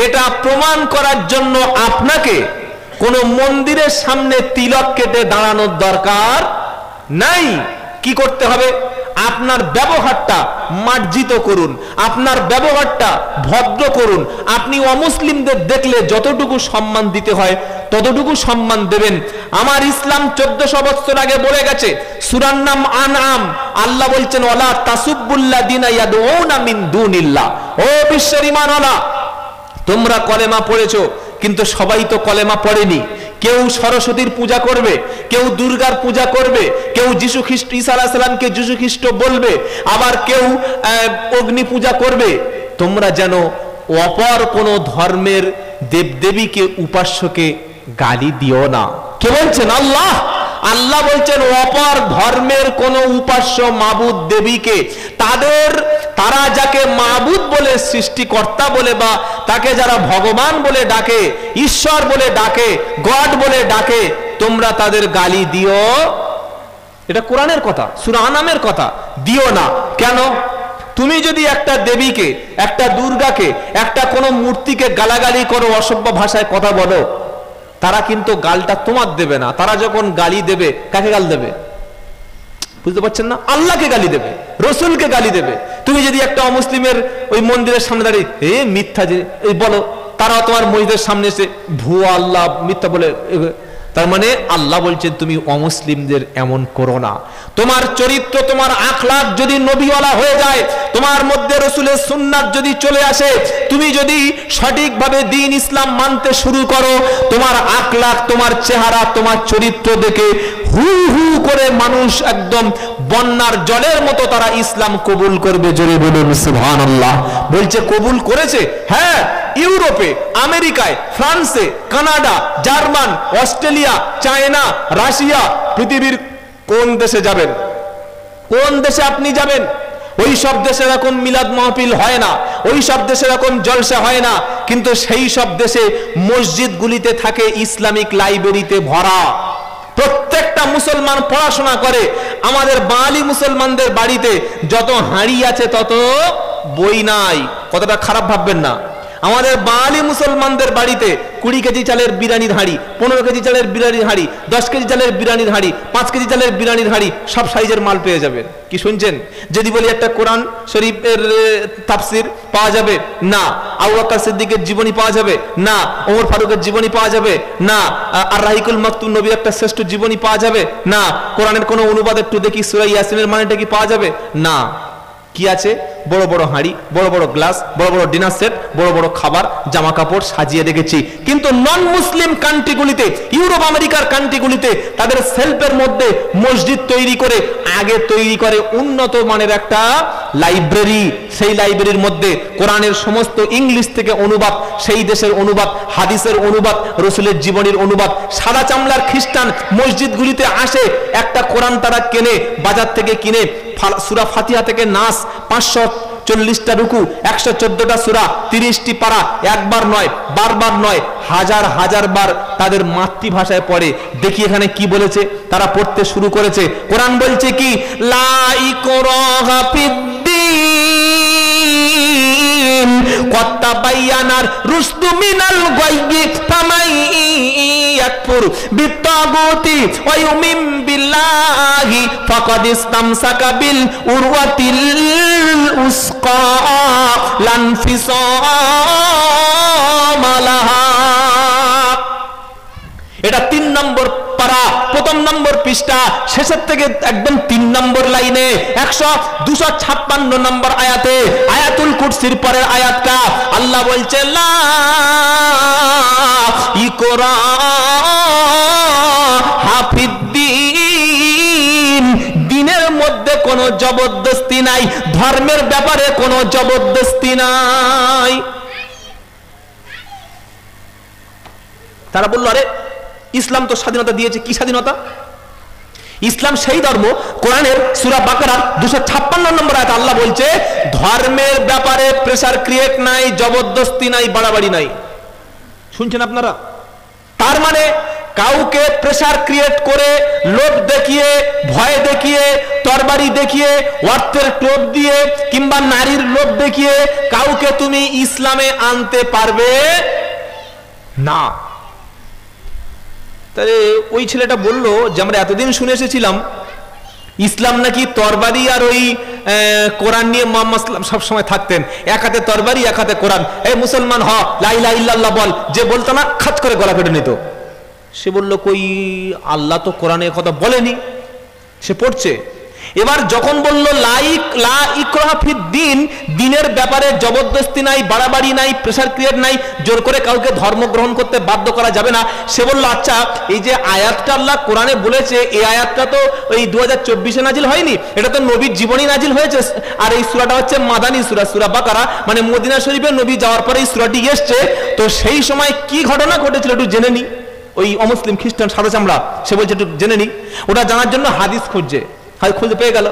এটা প্রমাণ করার জন্য আপনাকে কোনো মন্দিরের সামনে তিলক কেটে দাঁড়ানোর দরকার নাই। কি করতে হবে? আপনার ব্যবহারটা মার্জিত করুন, আপনার ব্যবহারটা ভদ্র করুন। আপনি অমুসলিমদের দেখলে যতটুকু সম্মান দিতে হয় ততটুকু সম্মান দেবেন। আমার ইসলাম 1400 বছর আগে বলে গেছে, সূরার নাম আনআম। আল্লাহ বলছেন ওয়ালা তাসুবুল্লাযিনা ইয়াদউনা মিন দুনিল্লাহ। ও বিশ্বের ঈমানওয়ালা, তোমরা কলেমা পড়েছো, কিন্তু সবাই তো কলেমা পড়েনি। কেউ সরস্বতীর পূজা করবে, কেউ দুর্গার পূজা করবে, কেউ যীশু খ্রিস্ট, ঈসা আলাইহিস সালামকে যীশু খ্রিস্ট বলবে, আবার কেউ অগ্নি পূজা করবে। তোমরা যেন অপর কোন ধর্মের দেবদেবীকে, উপাস্যকে গালি দিও না। কে বলছেন? আল্লাহ। আল্লাহ বলছেন অপর ধর্মের কোন উপাস্য মাবুদ দেবীকে, তারা যাকে মাবুদ বলে, সৃষ্টিকর্তা বলে, বা তাকে যারা ভগবান বলে ডাকে, ঈশ্বর বলে ডাকে, গড বলে ডাকে, তোমরা তাদের গালি দিও। এটা কোরআনের কথা, সূরা আনামের কথা। দিও না। কেন? তুমি যদি একটা দেবীকে, একটা দুর্গাকে, একটা কোনো মূর্তিকে গালাগালি করো, অসভ্য ভাষায় কথা বলো, তারা কিন্তু গালটা তোমার দেবে না। তারা যখন গালি দেবে, কাকে গাল দেবে? বুঝতে পারছেন না? আল্লাহকে গালি দেবে, রসুলকে গালি দেবে। তুমি যদি একটা অমুসলিমের ওই মন্দিরের সামনে দাঁড়িয়ে মিথ্যা যে বলো, তারা তোমার মসজিদের সামনে এসে ভুয়া আল্লাহ মিথ্যা বলে, তার মানে আল্লাহ বলছেন তুমি অমুসলিমদের এমন করো না। তোমার চরিত্র, তোমার আখলাক যদি নবীওয়ালা হয়ে যায়, তোমার মধ্যে রসুলের সুন্নাত যদি চলে আসে, তুমি যদি সঠিকভাবে দ্বীন ইসলাম মানতে শুরু করো, তোমার আখলাক, তোমার চেহারা, তোমার চরিত্র দেখে হু হু করে মানুষ একদম বন্যার জলের মতো তারা ইসলাম কবুল করবে। জোরে বলুন সুবহানাল্লাহ। বলছে কবুল করেছে, হ্যাঁ, ইউরোপে, আমেরিকায়, ফ্রান্সে, Canada, German, Australia, China, Russia, পৃথিবীর কোন দেশে যাবেন, কোন দেশে আপনি যাবেন, ওই সব দেশে এরকম মিলাদ মাহফিল হয় না, ওই সব দেশে এরকম জলসা হয় না, কিন্তু সেই সব দেশে মসজিদগুলিতে থাকে ইসলামিক লাইব্রেরিতে ভরা। প্রত্যেকটা মুসলমান পড়াশোনা করে। আমাদের বাঙালি মুসলমানদের বাড়িতে যত হাঁড়ি আছে তত বই নাই। কতটা খারাপ ভাববেন না। আমাদের বাঙালি মুসলমানদের বাড়িতে 20 কেজি চালের বিরিয়ানির হাঁড়ি, 15 কেজি চালের বিরিয়ানির হাঁড়ি, 10 কেজি চালের বিরিয়ানির হাঁড়ি, 5 কেজি চালের বিরিয়ানির হাঁড়ি, সব সাইজের মাল পেয়ে যাবেন। কি শুনছেন? যদি বলি একটা কোরআন শরীফের তাফসির পাওয়া যাবে না, আবু বকর সিদ্দিকের জীবনী পাওয়া যাবে না, ওমর ফারুকের জীবনী পাওয়া যাবে না, আর রাহিকুল মাকতুম নবীর একটা শ্রেষ্ঠ জীবনী পাওয়া যাবে না, কোরআনের কোনো অনুবাদ একটু দেখি সূরা ইয়াসিনের মানেটা কি পাওয়া যাবে না। কি আছে? বড় বড় হাঁড়ি, বড় বড় গ্লাস, বড় বড় ডিনার সেট, বড় বড় খাবার, জামা কাপড় সাজিয়ে রেখেছি। কিন্তু নন মুসলিম কান্ট্রিগুলিতে, ইউরোপ আমেরিকার কান্ট্রিগুলিতে তাদের সেলফের মধ্যে মসজিদ তৈরি করে আগে তৈরি করে উন্নত মানের একটা লাইব্রেরি। সেই লাইব্রেরির মধ্যে কোরআনের সমস্ত ইংলিশ থেকে অনুবাদ, সেই দেশের অনুবাদ, হাদিসের অনুবাদ, রসুলের জীবনীর অনুবাদ। সাদা চামড়ার খ্রিস্টান মসজিদগুলিতে আসে, একটা কোরআন তারা কেনে, বাজার থেকে কিনে, সূরা ফাতিহা থেকে নাস, 540টা রুকু, 114টা সূরা, 30টি পারা, একবার নয়, বারবার নয়, হাজার হাজার বার তাদের মাতৃভাষায় পড়ে। দেখি এখানে কি বলেছে। তারা পড়তে শুরু করেছে। কোরআন বলছে কি? লা ইকরাহা ফিদ্দীন ক্বাদ তাবায়্যানার রুশদু মিনাল গায়য়ি ফামান ইয়াকফুর বিত্তাগুতি ওয়া ইউমিন বিল্লাহি ফাকাদ ইসতামসাকা বিল উরওয়াতিল উসকা লা ইনফিসামা লাহা। এটা 3 নম্বর পারা, 1ম নম্বর পৃষ্ঠা, শেষের থেকে একদম 3 নম্বর লাইনে 256 নম্বর আয়াতে, আয়াতুল কুরসির পরের আয়াতটা আল্লাহ বলছে লা ইকরাহা ফিদ্দীন, দ্বীনের মধ্যে কোনো জবরদস্তি নাই, ধর্মের ব্যাপারে কোনো জবরদস্তি নাই। তারা বলল, আরে ইসলাম তো স্বাধীনতা দিয়েছে। কি স্বাধীনতা? ইসলাম সেই ধর্ম, কোরআনের সূরা বাকারার 256 নম্বর আয়াতে আল্লাহ বলছে ধর্মের ব্যাপারে প্রেসার ক্রিয়েট নাই, জবরদস্তি নাই, বাড়াবাড়ি নাই। শুনছেন আপনারা? তার মানে কাউকে প্রেসার ক্রিয়েট করে, লোভ দেখিয়ে, ভয় দেখিয়ে, তরবারি দেখিয়ে, অর্থের টোপ দিয়ে কিংবা নারীর লোভ দেখিয়ে কাউকে তুমি ইসলামে আনতে পারবে না। তাহলে ওই ছেলেটা বলল যে আমরা এতদিন শুনে এসেছিলাম ইসলাম নাকি তরবারি আর ওই কোরআন নিয়ে মুহাম্মদ সব সময় থাকতেন, এক হাতে তরবারি এক হাতে কোরআন। এই মুসলমান হ, লা ইলাহা ইল্লাল্লাহ বল, যে বলতো না খাচ করে গলা কেটে নিত। সে বলল কই আল্লাহ তো কোরআনে কথা বলেনি। সে পড়ছে। এবার যখন বলল লা ইকরাহা ফিদ্দীন, দ্বীনের ব্যাপারে জবরদস্তি নাই, বাড়াবাড়ি নাই, প্রেসার ক্রিয়েট নাই, জোর করে কাউকে ধর্ম গ্রহণ করতে বাধ্য করা যাবে না। সে বলল আচ্ছা এই যে আয়াতটা আল্লাহ কোরআনে বলেছে, এই আয়াতটা তো ওই 2024-এ নাজিল হয়নি, এটা তো নবীর জীবনী নাজিল হয়েছে। আর এই সূরাটা হচ্ছে মাদানী সূরা, সূরা বাকারা, মানে মদিনা শরীফে নবী যাওয়ার পরে এই সূরাটি এসেছে। তো সেই সময় কি ঘটনা ঘটেছিল একটু জেনে নি। ওই অমুসলিম খ্রিস্টান সাদা চামড়া সে বলছে একটু জেনে নি। ওটা জানার জন্য হাদিস খুঁজছে, খুঁজে পেয়ে গেল।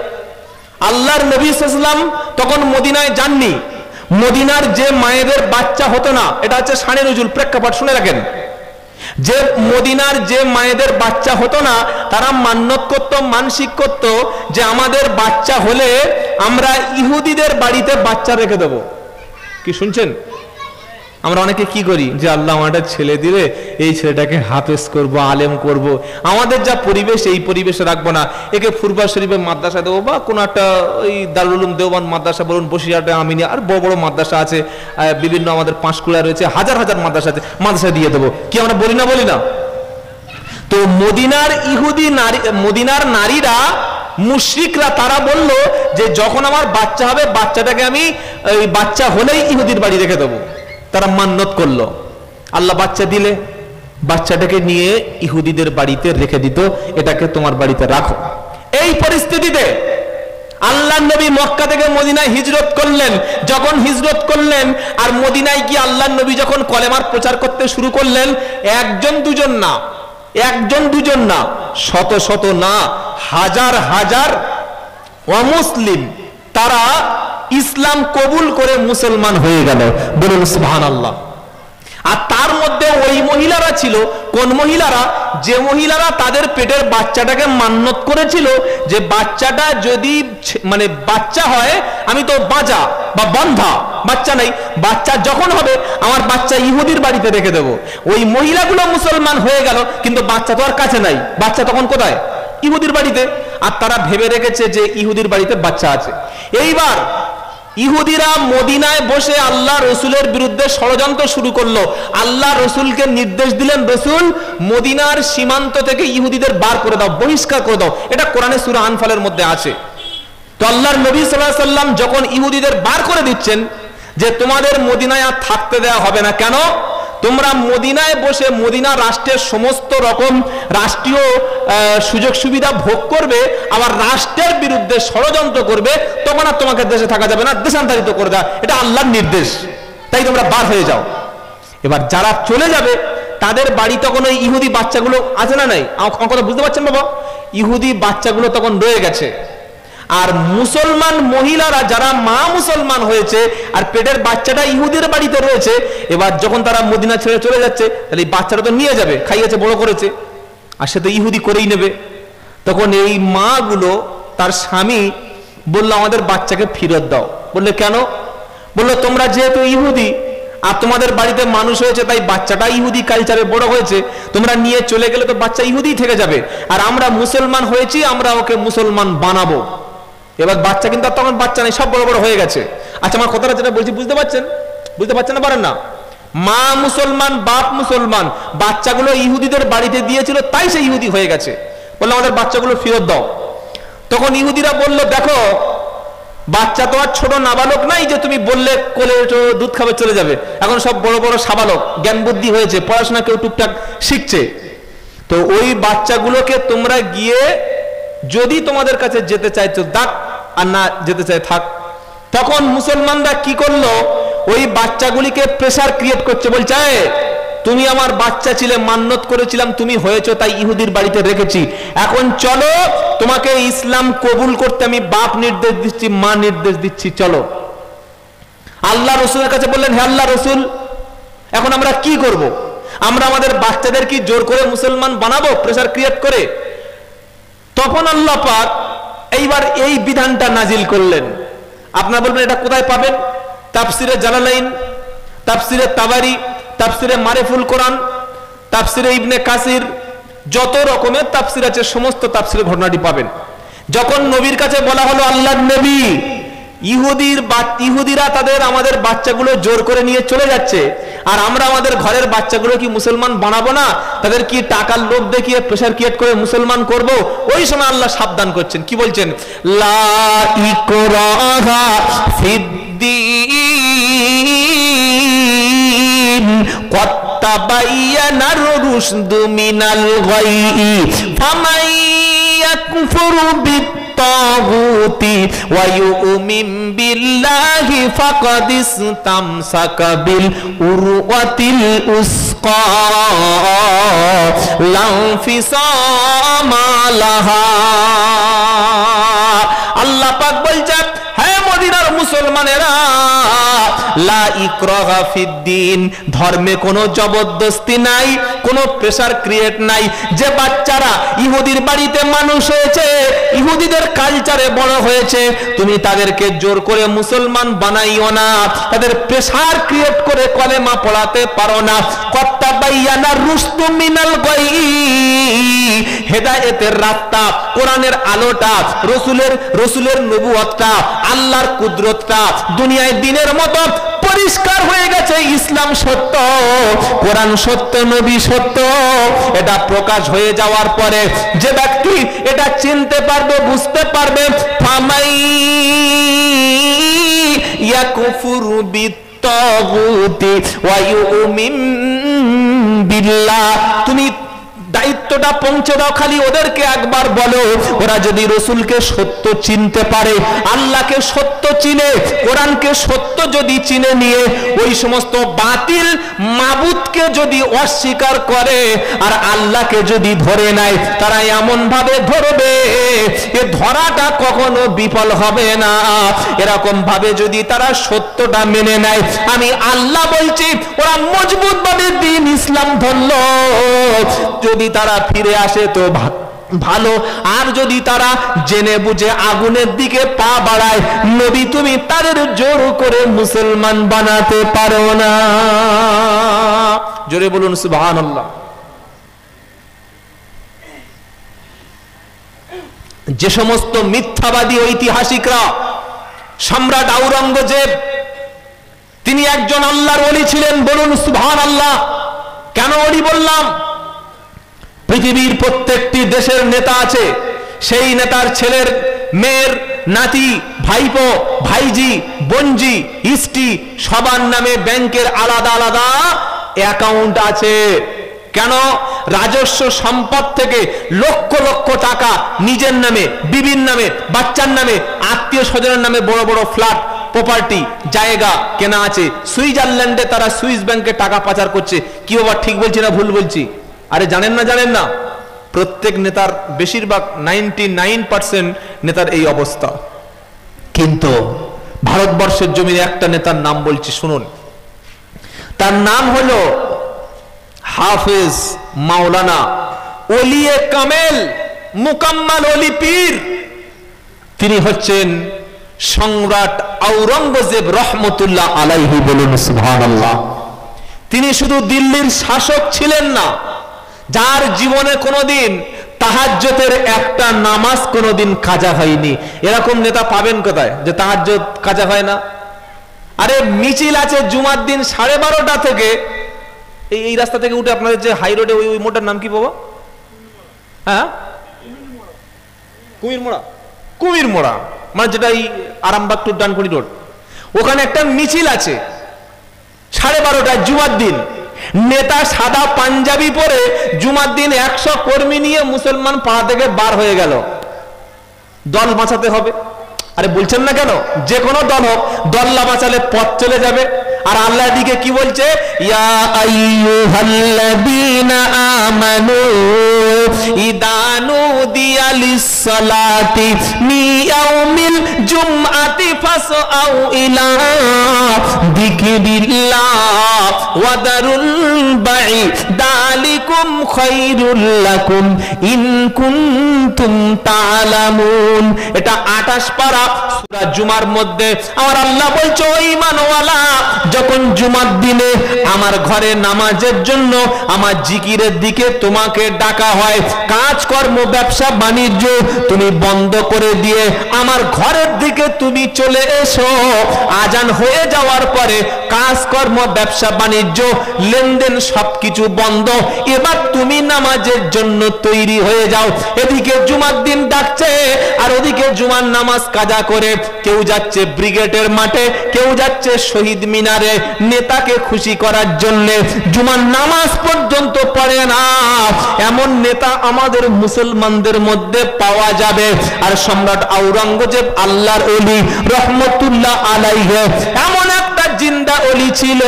আল্লাহর নবী সাল্লাল্লাহু আলাইহি ওয়াসাল্লাম তখন মদিনায় যাননি। মদিনার যে মায়েদের বাচ্চা হতো না, এটা হচ্ছে শানে নুজুল, প্রেক্ষাপট শুনে রাখেন। যে মদিনার যে মায়েদের বাচ্চা হতো না, তারা মান্যত করত, মানসিক করত যে আমাদের বাচ্চা হলে আমরা ইহুদিদের বাড়িতে বাচ্চা রেখে দেব। কি শুনছেন? আমরা অনেকে কি করি যে আল্লাহ আমার একটা ছেলে দিলে, এই ছেলেটাকে হাফেজ করব, আলেম করব, আমাদের যা পরিবেশ এই পরিবেশে রাখবো না, একে ফুরফা শরীফের মাদ্রাসা দেবো বা কোনো একটা ওই দারুল উলুম দেওবান মাদ্রাসা বলুন, বসিরহাটে আমিনিয়া আর বড় বড় মাদ্রাসা আছে, বিভিন্ন আমাদের পাঁশকুড়া রয়েছে, হাজার হাজার মাদ্রাসা আছে, মাদ্রাসা দিয়ে দেবো। কি আমরা বলি না? বলি না? তো মদিনার ইহুদি নারী, মদিনার নারীরা, মুশরিকরা, তারা বলল যে যখন আমার বাচ্চা হবে, বাচ্চাটাকে আমি ওই বাচ্চা হলেই ইহুদির বাড়ি রেখে দেবো। তারা মান্নত করলো। আল্লাহ বাচ্চা দিলে, বাচ্চাটাকে নিয়ে ইহুদিদের বাড়িতে রেখে দিত, এটাকে তোমার বাড়িতে রাখো। এই পরিস্থিতিতে আল্লাহর নবী মক্কা থেকে মদিনায় হিজরত করলেন। যখন হিজরত করলেন আর মদিনায় গিয়ে আল্লাহর নবী যখন কলেমার প্রচার করতে শুরু করলেন, একজন দুজন না, শত শত না, হাজার হাজার অমুসলিম তারা ইসলাম কবুল করে মুসলমান হয়ে গেল। বলুন সুবহানাল্লাহ। আর তার মধ্যে ওই মহিলারা ছিল, কোন মহিলারা? যে মহিলারা তাদের পেটের বাচ্চাটাকে মান্যত করেছিল যে বাচ্চাটা যদি মানে বাচ্চা হয়, আমি তো বাঁচা বা বন্ধা, বাচ্চা নেই, বাচ্চা যখন হবে আমার বাচ্চা ইহুদির বাড়িতে রেখে দেবো। ওই মহিলাগুলো মুসলমান হয়ে গেল, কিন্তু বাচ্চা তো আর কাছে নাই, বাচ্চা তখন কোথায়? ইহুদির বাড়িতে। আর তারা ভেবে রেখেছে যে ইহুদির বাড়িতে বাচ্চা আছে। এইবার ইহুদিরা মদিনায় বসে আল্লাহ রসুলের বিরুদ্ধে ষড়যন্ত্র শুরু করলো। আল্লাহ রসুলকে নির্দেশ দিলেন, রসুল মদিনার সীমান্ত থেকে ইহুদিদের বার করে দাও, বহিষ্কার করে দাও। এটা কোরআনে সূরা আনফালের মধ্যে আছে। তো আল্লাহর নবী সাল্লাল্লাহু আলাইহি সাল্লাম যখন ইহুদিদের বার করে দিচ্ছেন যে তোমাদের মদিনায় আর থাকতে দেওয়া হবে না, কেন? তোমরা মদিনায় বসে মদিনা রাষ্ট্রের সমস্ত রকম রাষ্ট্রীয় সুযোগ সুবিধা ভোগ করবে, আবার রাষ্ট্রের বিরুদ্ধে ষড়যন্ত্র করবে, তখন আর তোমাকে দেশে থাকা যাবে না, দেশান্তরিত করে দেওয়া, এটা আল্লাহর নির্দেশ, তাই তোমরা বার হয়ে যাও। এবার যারা চলে যাবে তাদের বাড়ি তখন ওই ইহুদি বাচ্চাগুলো আছে না নাই? আমার কথা বুঝতে পারছেন বাবা? ইহুদি বাচ্চাগুলো তখন রয়ে গেছে। আর মুসলমান মহিলারা যারা মা মুসলমান হয়েছে আর পেটের বাচ্চাটা ইহুদির বাড়িতে রয়েছে, এবার যখন তারা মদিনা ছেড়ে চলে যাচ্ছে, তাহলে এই বাচ্চাটা তো নিয়ে যাবে, খাইয়েছে, বড় করেছে, আর সে তো ইহুদি করেই নেবে। তখন এই মাগুলো, তার স্বামী বললো আমাদের বাচ্চাকে ফেরত দাও। বললে কেন? বললো তোমরা যেহেতু ইহুদি আর তোমাদের বাড়িতে মানুষ হয়েছে, তাই বাচ্চাটা ইহুদি কালচারে বড় হয়েছে, তোমরা নিয়ে চলে গেলে তো বাচ্চা ইহুদি থেকে যাবে, আর আমরা মুসলমান হয়েছি, আমরা ওকে মুসলমান বানাবো। এবার বাচ্চা কিন্তু আর তখন বাচ্চা নেই, সব বড় বড় হয়ে গেছে। আচ্ছা, আমার কথাটা যেটা বলছি বুঝতে পারছেন? বুঝতে পারছেন না? পারেন না? মা মুসলমান, বাপ মুসলমান, বাচ্চাগুলো ইহুদিদের বাড়িতে দিয়েছিল, তাই সে ইহুদি হয়ে গেছে। বললো আমাদের বাচ্চাগুলো ফেরত দাও। তখন ইহুদিরা বলল দেখো, বাচ্চা তো আর ছোট নাবালক নাই যে তুমি বললে কোলে দুধ খাবে চলে যাবে, এখন সব বড় বড় সাবালক, জ্ঞান বুদ্ধি হয়েছে, পড়াশোনা কেউ টুকটাক শিখছে। তো ওই বাচ্চাগুলোকে তোমরা গিয়ে যদি তোমাদের কাছে যেতে চাইছো দাক, আর না যেতে চাই থাক। তখন মুসলমানরা কি করলো, ওই বাচ্চাগুলিকে প্রেসার ক্রিয়েট করছে, বলছে তুমি আমার বাচ্চা ছিলে, মান্যত করেছিলাম, তুমি হয়েছো, তাই ইহুদির বাড়িতে রেখেছি, এখন চলো তোমাকে ইসলাম কবুল করতে আমি বাপ নির্দেশ দিচ্ছি, মা নির্দেশ দিচ্ছি, চলো। আল্লাহ রসুলের কাছে বললেন, হে আল্লাহ রসুল, এখন আমরা কি করব? আমরা আমাদের বাচ্চাদের কি জোর করে মুসলমান বানাবো প্রেসার ক্রিয়েট করে? তখন আল্লাহ পাক এইবার এই বিধানটা নাজিল করলেন। আপনারা বলবেন এটা কোথায় পাবেন? তাফসিরে জালালাইন, তাফসিরে তাবারি, তাফসিরে মারিফুল কোরআন, তাফসিরে ইবনে কাসির, যত রকমের তাফসির আছে সমস্ত তাফসিরে ঘটনাটি পাবেন। যখন নবীর কাছে বলা হলো আল্লাহর নবী, ইহুদিরা আমাদের বাচ্চাগুলো জোর করে নিয়ে চলে যাচ্ছে, আর আমরা আমাদের ঘরের বাচ্চাগুলো কি মুসলমান বানাবো না? তাদের কি টাকার লোভ দেখিয়ে প্রেসার ক্রিয়েট করে মুসলমান করব? ওই সময় আল্লাহ সাবধান করছেন, কি বলছেন? লা ইকরাহা ফিদ্দীন ক্বাদ তাবায়্যানার রুশদু মিনাল গায়য়ি ফামান ইয়াকফুরু বিত-তাগুতি ওয়া ইউমিন বিল্লাহি ফাকাদ ইসতামসাকা বিল উরওয়াতিল উসকা লা ইনফিসামা লাহা। আল্লাহ পাক বলছেন, হে মদিনার মুসলমানেরা, লা ইকরাহা ফিদ্দীন, ধর্মে কোনো জবরদস্তি নাই, কোনো প্রেসার ক্রিয়েট নাই। যে বাচ্চারা ইহুদির বাড়িতে মানুষ হয়েছে, ইহুদিদের কালচারে বড় হয়েছে, তুমি তাদেরকে জোর করে মুসলমান বানাইও না, তাদের প্রেসার ক্রিয়েট করে কলেমা পড়াতে পারো না। ক্বাদ তাবায়্যানা রুশদু মিনাল গায়য়ি, হেদায়েতের রাস্তা, কোরআনের আলোটা, রসুলের নবুয়তটা, আল্লাহর কুদরতটা দুনিয়ায় দিনের মতো পরিষ্কার হয়ে গেছে। ইসলাম সত্য, কোরআন সত্য, নবী সত্য, এটা প্রকাশ হয়ে যাওয়ার পরে যে ব্যক্তি এটা চিনতে পারবে, বুঝতে পারবে, ফামাই ইয়াকুফুরু বিত-তাগুতি ওয়া ইউমিন বিল্লাহ, তুমি দায়িত্বটা পৌঁছে দাও, খালি ওদেরকে একবার বলো, ওরা যদি রসুলকে সত্য চিনতে পারে, আল্লাহকে সত্য চিনে, কোরআনকে সত্য যদি চিনে নিয়ে ওই সমস্ত বাতিল মাবুদকে যদি অস্বীকার করে আর আল্লাহকে যদি ধরে নেয়, তারা এমন ভাবে ধরবে এ ধরাটা কখনো বিফল হবে না। এরকম ভাবে যদি তারা সত্যটা মেনে নেয়, আমি আল্লাহ বলছি ওরা মজবুত ভাবে দ্বীন ইসলাম ধরল। যদি তারা ফিরে আসে তো ভালো, আর যদি তারা জেনে বুঝে আগুনের দিকে পা বাড়ায়, নবী তুমি তাদের জোর করে মুসলমান বানাতে পারো না। জোরে বলুন সুবহানাল্লাহ। যে সমস্ত মিথ্যাবাদী ঐতিহাসিকরা সম্রাট আওরঙ্গজেব তিনি একজন আল্লাহর ওলি ছিলেন, বলুন সুবহানাল্লাহ। কেন ওলি বললাম? পৃথিবীর প্রত্যেকটি দেশের নেতা আছে, সেই নেতার ছেলের, মেয়ের, নাতি, ভাইপো, ভাইজি, বোনজি, ইষ্টি সবার নামে ব্যাংকের আলাদা আলাদা অ্যাকাউন্ট আছে। কেন? রাজস্ব সম্পদ থেকে লক্ষ লক্ষ টাকা নিজের নামে, বিবির নামে, বাচ্চার নামে, আত্মীয় স্বজনের নামে বড় বড় ফ্ল্যাট, প্রপার্টি, জায়গা কেনা আছে। সুইজারল্যান্ডে তারা সুইস ব্যাংকে টাকা পাচার করছে। কি বাবা, ঠিক বলছি না ভুল বলছি? আরে জানেন না, জানেন না? প্রত্যেক নেতার, বেশিরভাগ 99% নেতার এই অবস্থা। কিন্তু ভারতবর্ষের জমিনে একটা নেতার নাম বলছি, শুনুন। তার নাম হলো হাফেজ মাওলানা ওলিয়ে কামেল মুকাম্মাল ওলি পীর। তিনি হচ্ছেন সম্রাট আওরঙ্গজেব রহমতুল্লাহ আলাইহি, বলুন সুবহানাল্লাহ। তিনি শুধু দিল্লির শাসক ছিলেন না, যার জীবনে কোনোদিন তাহাজ্জুদের একটা নামাজ কোনোদিন কাজা হয়নি। এরকম নেতা পাবেন কোথায় যে তাহাজ্জুদ কাজা হয় না? আরে মিছিল আছে জুমার দিন 12:30 থেকে, এই রাস্তা থেকে উঠে আপনাদের যে হাই রোডে ওই মোড়টার নাম কি বাবা? হ্যাঁ, কুমির মোড়া, মানে যেটা এই আরামবাগ টু ডানকুনি রোড, ওখানে একটা মিছিল আছে 12:30 জুমার দিন। নেতা সাদা পাঞ্জাবি পরে জুমার দিন 100 কর্মী নিয়ে মুসলমান পাড়া থেকে বার হয়ে গেল। দল বাঁচাতে হবে। আরে বলছেন না কেন? যে কোনো দল হোক, দল না বাঁচালে পথ চলে যাবে। আর আল্লাহ দিকে কি বলছে? ইয়া আইয়ুহাল্লাযীনা আমানু ইযা নুদিয়া লিস-সালাতি মিন ইয়াউমিল জুমআতি ফাসআউ ইলা যিকরিল্লাহ ওয়া দারুল বাই যালিকুম খায়রুল লাকুম ইন কুনতুম তা'লামুন। এটা 28 পারা সূরা জুমার মধ্যে আমার আল্লাহ বলছে, ও ঈমানওয়ালা, যখন জুমার দিনে আমার ঘরে নামাজের জন্য, আমার জিকিরের দিকে তোমাকে ডাকা হয়, কাজকর্ম, ব্যবসা বাণিজ্য তুমি বন্ধ করে দিয়ে আমার ঘরের দিকে তুমি চলে এসো। আজান হয়ে যাওয়ার পরে কাজকর্ম, ব্যবসা বাণিজ্য, লেনদেন সবকিছু বন্ধ, এবার তুমি নামাজের জন্য তৈরি হয়ে যাও। এদিকে জুমার দিন ডাকছে আর ওদিকে জুমার নামাজ কাজা করে কেউ যাচ্ছে ব্রিগেডের মাঠে, কেউ যাচ্ছে শহীদ মিনারে নেতাকে খুশি করার জন্য, জুমার নামাজ পর্যন্ত পড়ে না। এমন নেতা আমাদের মুসলমানদের মধ্যে পাওয়া যাবে। আর সম্রাট আওরঙ্গজেব আল্লাহর ওলি রহমতুল্লাহ আলাইহি এমন একটা জিন্দা ওলি ছিল,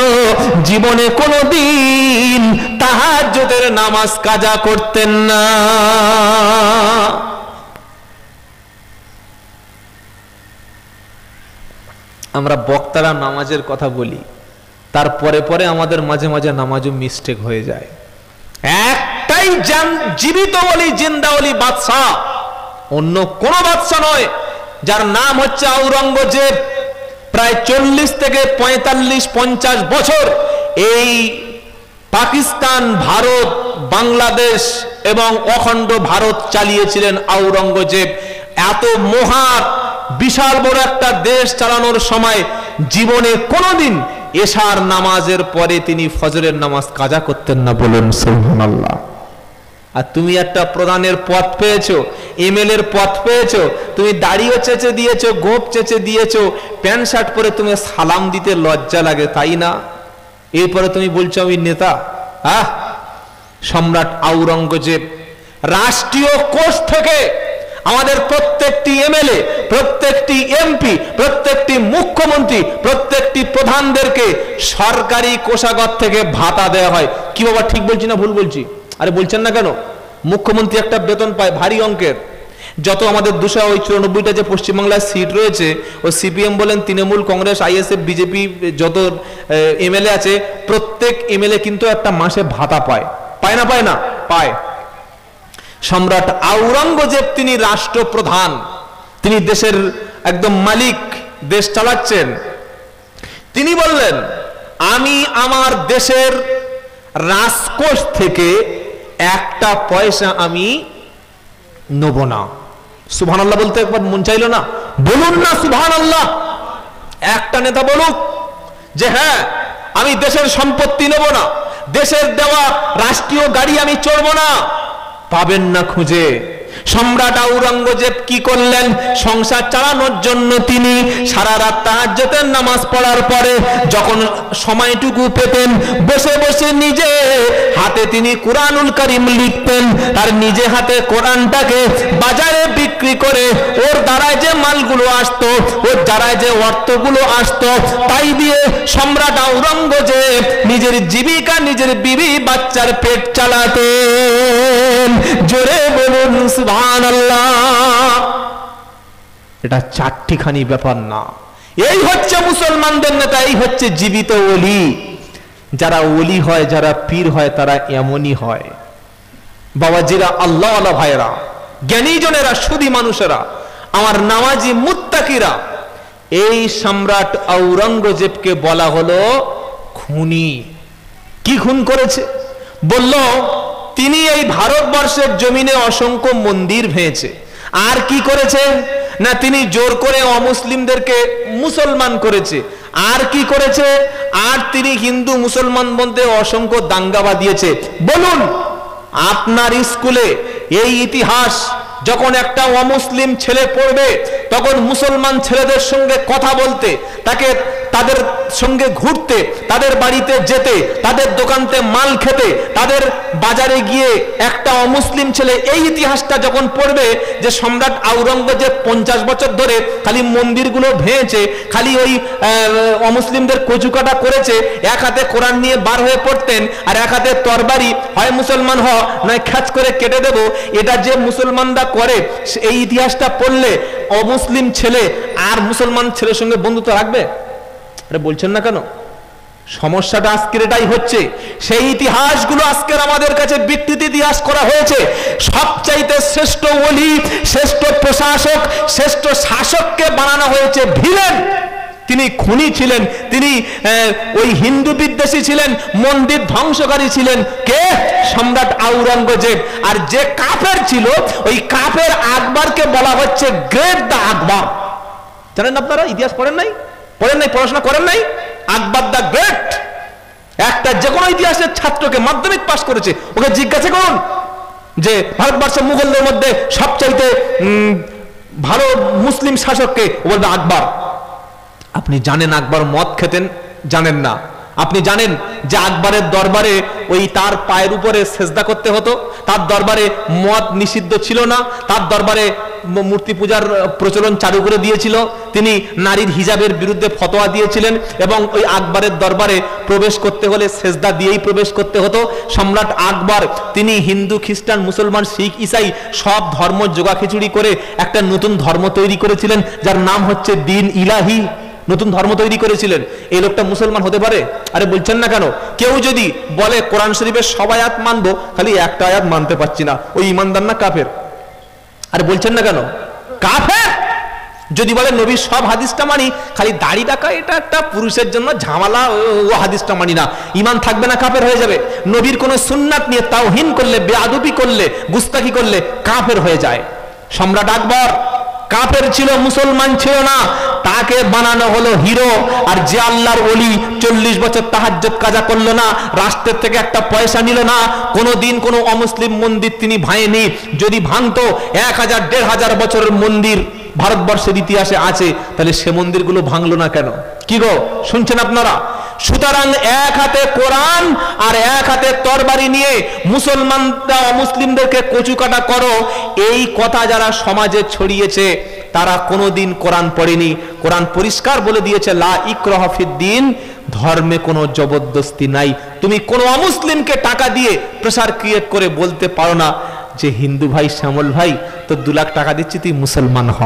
জীবনে কোনোদিন তাহাজ্জুদের নামাজ কাজা করতেন না। আমরা বক্তারা নামাজের কথা বলি, তারপরে পরে আমাদের মাঝে মাঝে নামাজও মিস্টেক হয়ে যায়। একটাই জীবিত ওলি, জিন্দা ওলি, বাদশাহ, অন্য কোন বাদশাহ নয়, যার নাম হচ্ছে আওরঙ্গজেব। প্রায় 40 থেকে 45-50 বছর এই পাকিস্তান, ভারত, বাংলাদেশ এবং অখণ্ড ভারত চালিয়েছিলেন আওরঙ্গজেব। এত মহা বিশাল বড় একটা দেশ চালানোর সময় জীবনে কোনোদিন এশার নামাজের পরে তিনি ফজরের নামাজ কাজা করতেন না, বলুন সুবহানাল্লাহ। আর তুমি একটা প্রধানের পদ পেয়েছো, এমএলএর পদ পেয়েছো, তুমি দাড়িও চেঁচে দিয়েছো, গোপ চেঁচে দিয়েছো, প্যান্ট শার্ট পরে তুমি সালাম দিতে লজ্জা লাগে, তাই না? এরপরে তুমি বলছো আমি নেতা। সম্রাট আওরঙ্গজেব রাষ্ট্রীয় কোষ থেকে আমাদের প্রত্যেকটি এমএলএ, প্রত্যেকটি এমপি, প্রত্যেকটি মুখ্যমন্ত্রী, প্রত্যেকটি প্রধানদেরকে সরকারি কোষাগার থেকে ভাতা দেওয়া হয়। কি বাবা ঠিক বলছি না ভুল বলছি? আরে বলছেন না কেন? মুখ্যমন্ত্রী একটা বেতন পায় ভারী অঙ্কের। যত আমাদের 294টা যে পশ্চিমবাংলায় সিট রয়েছে, ও সিপিএম বলেন, তৃণমূল, কংগ্রেস, আইএসএফ, বিজেপি যত এমএলএ আছে, প্রত্যেক এমএলএ কিন্তু একটা মাসে ভাতা পায়। পায় না? পায় না? পায়। সম্রাট আওরঙ্গজেব তিনি রাষ্ট্রপ্রধান, তিনি দেশের একদম মালিক, দেশ চালাচ্ছেন। তিনি বললেন, আমি আমার দেশের রাজকোষ থেকে একটা পয়সা আমি নেব না। সুবহানাল্লাহ বলতে একবার মন চাইলো না? বলুন না সুবহানাল্লাহ। একটা নেতা বলুক যে হ্যাঁ, আমি দেশের সম্পত্তি নেব না, দেশের দেওয়া রাষ্ট্রীয় গাড়ি আমি চড়বো না। পাবেন না খুঁজে। সম্রাট আওরঙ্গজেব কি করলেন? সংসার চালানোর জন্য তিনি সারা রাত তাহাজ্জুদের নামাজ পড়ার পরে যখন সময়টুকু পেতেন, বসে বসে নিজে হাতে তিনি কুরআনুল কারীম লিখতেন। আর নিজে হাতে কোরআনটাকে বাজারে বিক্রি করে ওর দ্বারায় যে মালগুলো আসতো, ওর দ্বারায় যে অর্থগুলো আসতো, তাই দিয়ে সম্রাট আওরঙ্গজেব নিজের জীবিকা, নিজের বিবি বাচ্চার পেট চালাতেন। জোরে বলুন সুবহানাল্লাহ। এটা চারটিখানি ব্যাপার না। এই হচ্ছে মুসলমানদের নেতা, এই হচ্ছে জীবিত ওলি। যারা ওলি হয়, যারা পীর হয়, তারা এমনই হয়। বাবাজিরা, আল্লাহওয়ালা ভাইরা, জ্ঞানী জনেরা, সুধী মানুষেরা, আমার নামাজি মুত্তাকিরা, এই সম্রাট আওরঙ্গজেবকে বলা হলো খুনি। কি খুন করেছে? বলল তিনি এই ভারতবর্ষের জমিনে অসংখ্য মন্দির ভেঙেছে। আর কি করেছে না, তিনি জোর করে অমুসলিমদেরকে মুসলমান করেছে। আর কি করেছে? আর তিনি হিন্দু মুসলমান মধ্যে অসংখ্য দাঙ্গা বাঁধিয়েছে। বলুন, আপনার স্কুলে এই ইতিহাস যখন একটা অমুসলিম ছেলে পড়বে, তখন মুসলমান ছেলেদের সঙ্গে কথা বলতে, তাকে তাদের সঙ্গে ঘুরতে, তাদের বাড়িতে যেতে, তাদের দোকানতে মাল খেতে, তাদের বাজারে গিয়ে একটা অমুসলিম ছেলে এই ইতিহাসটা যখন পড়বে যে সম্রাট আওরঙ্গজেব 50 বছর ধরে খালি মন্দিরগুলো ভেঙেছে, খালি ওই অমুসলিমদের কচুকাটা করেছে, এক হাতে কোরআন নিয়ে বার হয়ে পড়তেন আর এক হাতে তরবারি, হয় মুসলমান হ নয় খ্যাচ করে কেটে দেব, এটা যে মুসলমানরা করে, এই ইতিহাসটা পড়লে অমুসলিম ছেলে আর মুসলমান ছেলের সঙ্গে বন্ধুত্ব রাখবে? আরে বলছেন না কেন? সমস্যাটা আজকের এটাই হচ্ছে। সেই ইতিহাসগুলো আজকের আমাদের কাছে বিকৃত ইতিহাস করা হয়েছে। সবচাইতে শ্রেষ্ঠ ওলি, শ্রেষ্ঠ প্রশাসক, শ্রেষ্ঠ শাসককে বানানো হয়েছে ভিলেন। তিনি খুনি ছিলেন, তিনি ওই হিন্দু বিদ্বেষী ছিলেন, মন্দির ধ্বংসকারী ছিলেন। কে? সম্রাট আওরঙ্গজেব। আর যে কাফের ছিল, ওই কাফের আকবরকে বলা হচ্ছে গ্রেট দা আকবর। জানেন আপনারা? ইতিহাস পড়েন নাই? পড়েন নাই? পড়াশোনা করেন নাই? আকবর দা গ্রেট। একটা যে কোনো ইতিহাসের ছাত্রকে মাধ্যমিক পাস করেছে, ওকে জিজ্ঞাসা করুন যে ভারতবর্ষের মুঘলদের মধ্যে সবচাইতে ভালো মুসলিম শাসককে, ও বলবে আকবর। আপনি জানেন আকবর মদ খেতেন? জানেন না। আপনি জানেন যে আকবরের দরবারে ওই তার পায়ের উপরে সেজদা করতে হতো, তার দরবারে মদ নিষিদ্ধ ছিল না, তার দরবারে মূর্তি পূজার প্রচলন চালু করে দিয়েছিল, তিনি নারীর হিজাবের বিরুদ্ধে ফতোয়া দিয়েছিলেন, এবং ওই আকবরের দরবারে প্রবেশ করতে হলে সেজদা দিয়েই প্রবেশ করতে হতো। সম্রাট আকবর তিনি হিন্দু, খ্রিস্টান, মুসলমান, শিখ, ইসাই সব ধর্ম জোগাখিচুড়ি করে একটা নতুন ধর্ম তৈরি করেছিলেন, যার নাম হচ্ছে দ্বীন ইলাহি। নতুন ধর্ম তৈরি করেছিলেন। এই লোকটা মুসলমান হতে পারে? আরে বলছেন না কেন? কেউ যদি বলে কোরআন শরীফের সব আয়াত মানবো, খালি একটা আয়াত মানতে পারছি না, ওই ইমানদার না কাফের? আরে বলছেন না কেন? কাফের। যদি বলে নবীর সব হাদিসটা মানি, খালি দাড়ি রাখা এটা একটা পুরুষের জন্য ঝামেলা, ও হাদিসটা মানি না, ইমান থাকবে না, কাফের হয়ে যাবে। নবীর কোন সুন্নাত নিয়ে তাওহীন করলে, বেয়াদবি করলে, গুস্তাখি করলে কাফের হয়ে যায়। সম্রাট আকবর কাফের ছিল, মুসলমান ছিল না, তাকে বানানো হলো হিরো। আর যে আল্লাহর ওলি 40 বছর তাহাজ্জুদ কাজা করলো না, রাষ্ট্রের থেকে একটা পয়সা নিল না, কোনোদিন কোনো অমুসলিম মন্দির তিনি ভাঙেনি। যদি ভাঙতো, 1000-1500 বছরের মন্দির ভারতবর্ষের ইতিহাসে আছে, তাহলে সে মন্দিরগুলো ভাঙলো না কেন? কি গো শুনছেন আপনারা? সুতরাং এক হাতে কোরআন আর এক হাতে তরবারি নিয়ে মুসলমানরা অমুসলিমদেরকে কচুকাটা করো, এই কথা যারা সমাজে ছড়িয়েছে তারা কোনোদিন কোরআন পড়েনি। কোরআন পরিষ্কার বলে দিয়েছে লা ইকরাহা ফিদ্দিন, ধর্মে কোনো জবরদস্তি নাই। তুমি কোনো অমুসলিমকে টাকা দিয়ে প্রেসার ক্রিয়েট করে বলতে পারো না যে হিন্দু ভাই শ্যামল ভাই তোর 2 লাখ টাকা দিচ্ছি তুই মুসলমান হ,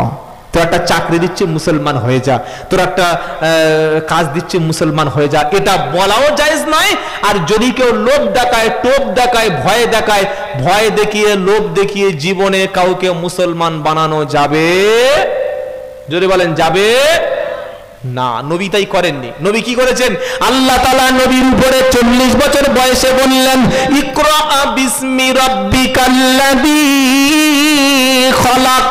তোর একটা চাকরি দিচ্ছে মুসলমান হয়ে যা, তোর একটা কাজ দিচ্ছে মুসলমান হয়ে যা, এটা বলাও জায়েজ নয়। আর যদি কেউ লোভ দেখায়, টোপ দেখায়, ভয় দেখায়, ভয় দেখিয়ে লোভ দেখিয়ে জীবনে কাউকে মুসলমান বানানো যাবে? জোরে বলেন যাবে না। নবী তাই করেননি। নবী কি করেছেন? আল্লাহ তাআলা নবীর উপরে 40 বছর বয়সে বললেন ইকরা বিসমি রাব্বিকাল্লাযী খলাক।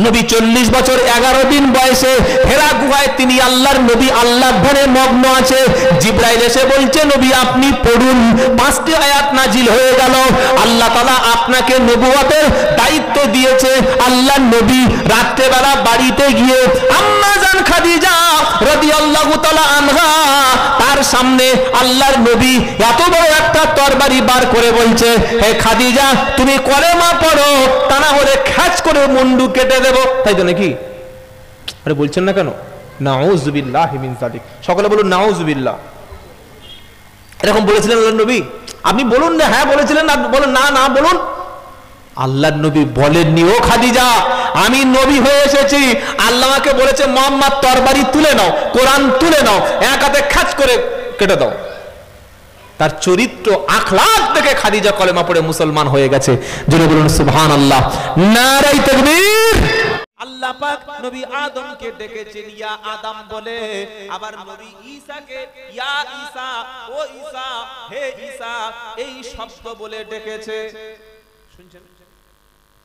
নবী 40 বছর 11 দিন বয়সে হেরা গুহায় তিনি আল্লাহর নবী আল্লাহর ধ্যানে মগ্ন আছে। জিবরাইল এসে বলছে নবী আপনি পড়ুন। 5টি আয়াত নাজিল হয়ে গেল। আল্লাহ তাআলা আপনাকে নবুয়তের দায়িত্ব দিয়েছে। আল্লাহর নবী রাত্রে বেলা বাড়িতে গিয়ে আম্মা জান খাদিজা রাদিয়াল্লাহু তাআলা আনহা তার সামনে আল্লাহর নবী এত বড় একটা তরবারি বার করে বলছে হে খাদিজা তুমি কলেমা পড়ো, তা না হলে খ্যাচ করে মুন্ডু কেটে দেব। তাই তো নাকি? আরে বলছেন না কেন? নাউযুবিল্লাহি মিন যালিক। সকলে বলুন নাউযুবিল্লাহ। এরকম বলেছিলেন আল্লাহর নবী? আপনি বলুন না হ্যাঁ বলেছিলেন, না বলুন না না বলুন। আল্লাহর নবী বলেননি ও খাদিজা আমি নবী হয়ে এসেছি, আল্লাহ আমাকে বলেছে মুহাম্মদ তরবারি তুলে নাও, কোরআন তুলে নাও, এক হাতে খাচ করে কেটে দাও। তার চরিত্র আখলাক দেখে খাদিজা কলেমা পড়ে মুসলমান হয়ে গেছে। জোরে বলুন সুবহানাল্লাহ, নারায়ে তাকবীর। আল্লাহ পাক নবী আদমকে ডেকেছেন ইয়া আদম বলে, আবার নবী ঈসাকে ইয়া ঈসা, ও ঈসা, হে ঈসা এই শব্দ বলে ডেকেছে। শুনছেন?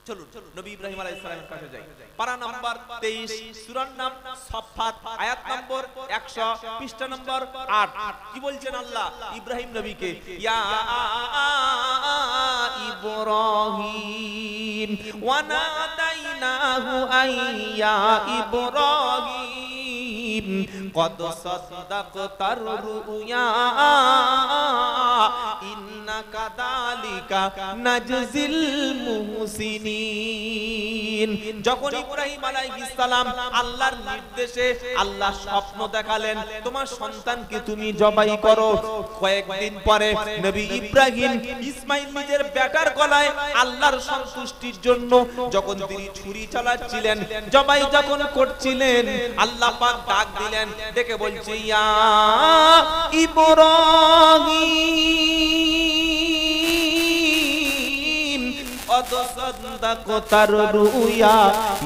চলুন নবী ইব্রাহিম আলাইহিস সালামের কাছে যাই। পারা নাম্বার 23, সূরার নাম সাফফাত, আয়াত নম্বর 100, পৃষ্ঠা নম্বর 8। কি বলছেন আল্লাহ ইব্রাহিম নবীকে? ইয়া ইব্রাহিম ওয়া নাদাইনাহু আইয়া ইব্রাহিম কদ সাদাকতার রুয়া ইন্নাকা যালিকা নাজজিল মুহসিনিন। যখন ইব্রাহিম আলাইহিস সালাম আল্লাহর নির্দেশে আল্লাহ স্বপ্ন দেখালেন তোমার সন্তানকে তুমি জবাই করো, কয়েকদিন পরে নবী ইব্রাহিম ইসমাইল নিজের বেটার গলায় আল্লাহর সন্তুষ্টির জন্য যখন তিনি ছুরি চালাচ্ছিলেন, জবাই যখন করছিলেন, আল্লাহ পাক ডাক দিলেন, ডেকে বলছে ইয়া ইব্রাহিম কদ সাদাকতার রুয়া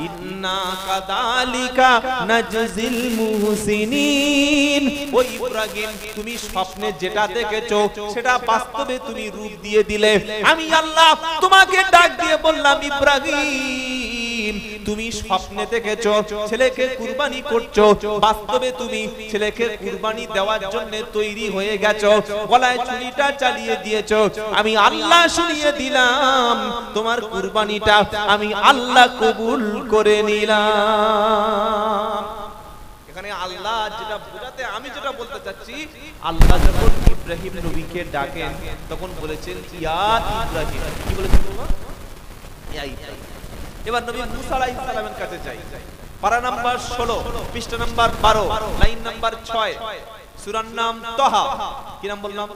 ইন্নাকা যালিকা নাজজিল মুহসিনিন। ও ইব্রাহিম তুমি স্বপ্নে যেটা দেখেছো সেটা বাস্তবে তুমি রূপ দিয়ে দিলে। আমি আল্লাহ তোমাকে ডাক দিয়ে বললাম ইব্রাহিম তুমি স্বপ্নে দেখেছো ছেলেকে কুরবানি করছো, বাস্তবে তুমি ছেলেকে কুরবানি দেওয়ার জন্য তৈরি হয়ে গেছো, গলায় ছুরিটা চালিয়ে দিয়েছো। আমি আল্লাহ শুনিয়ে দিলাম তোমার কুরবানিটা আমি আল্লাহ কবুল করে নিলাম। এখানে আল্লাহ যেটা বোঝাতে আমি যেটা বলতে চাচ্ছি, আল্লাহ যখন ইব্রাহিম নবীকে ডাকেন তখন বলেছেন ইয়া ইব্রাহিম। কি বলেছেন বাবা? ইয়া ইব্রাহিম। এবার নবী মুসা আলাইহিস সালামের কাছে যাই। পারা নাম্বার 16, পৃষ্ঠা নাম্বার 12, লাইন নাম্বার 6, সূরার নাম তাহা। কি নাম বললাম?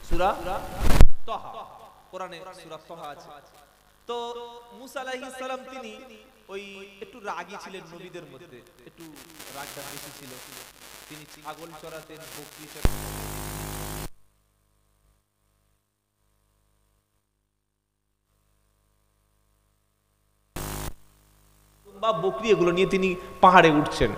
সূরা তাহা। কোরআনে সূরা তাহা আছে। তো মুসা আলাইহিস সালাম তিনি ওই একটু রাগী ছিলেন, নবীদের মধ্যে একটু রাগটা বেশি ছিল। তিনি ছাগল চড়াতেন, বকরি চড়াতেন। বা বকরি এগুলো নিয়ে তিনি পাহাড়ে উঠছেন।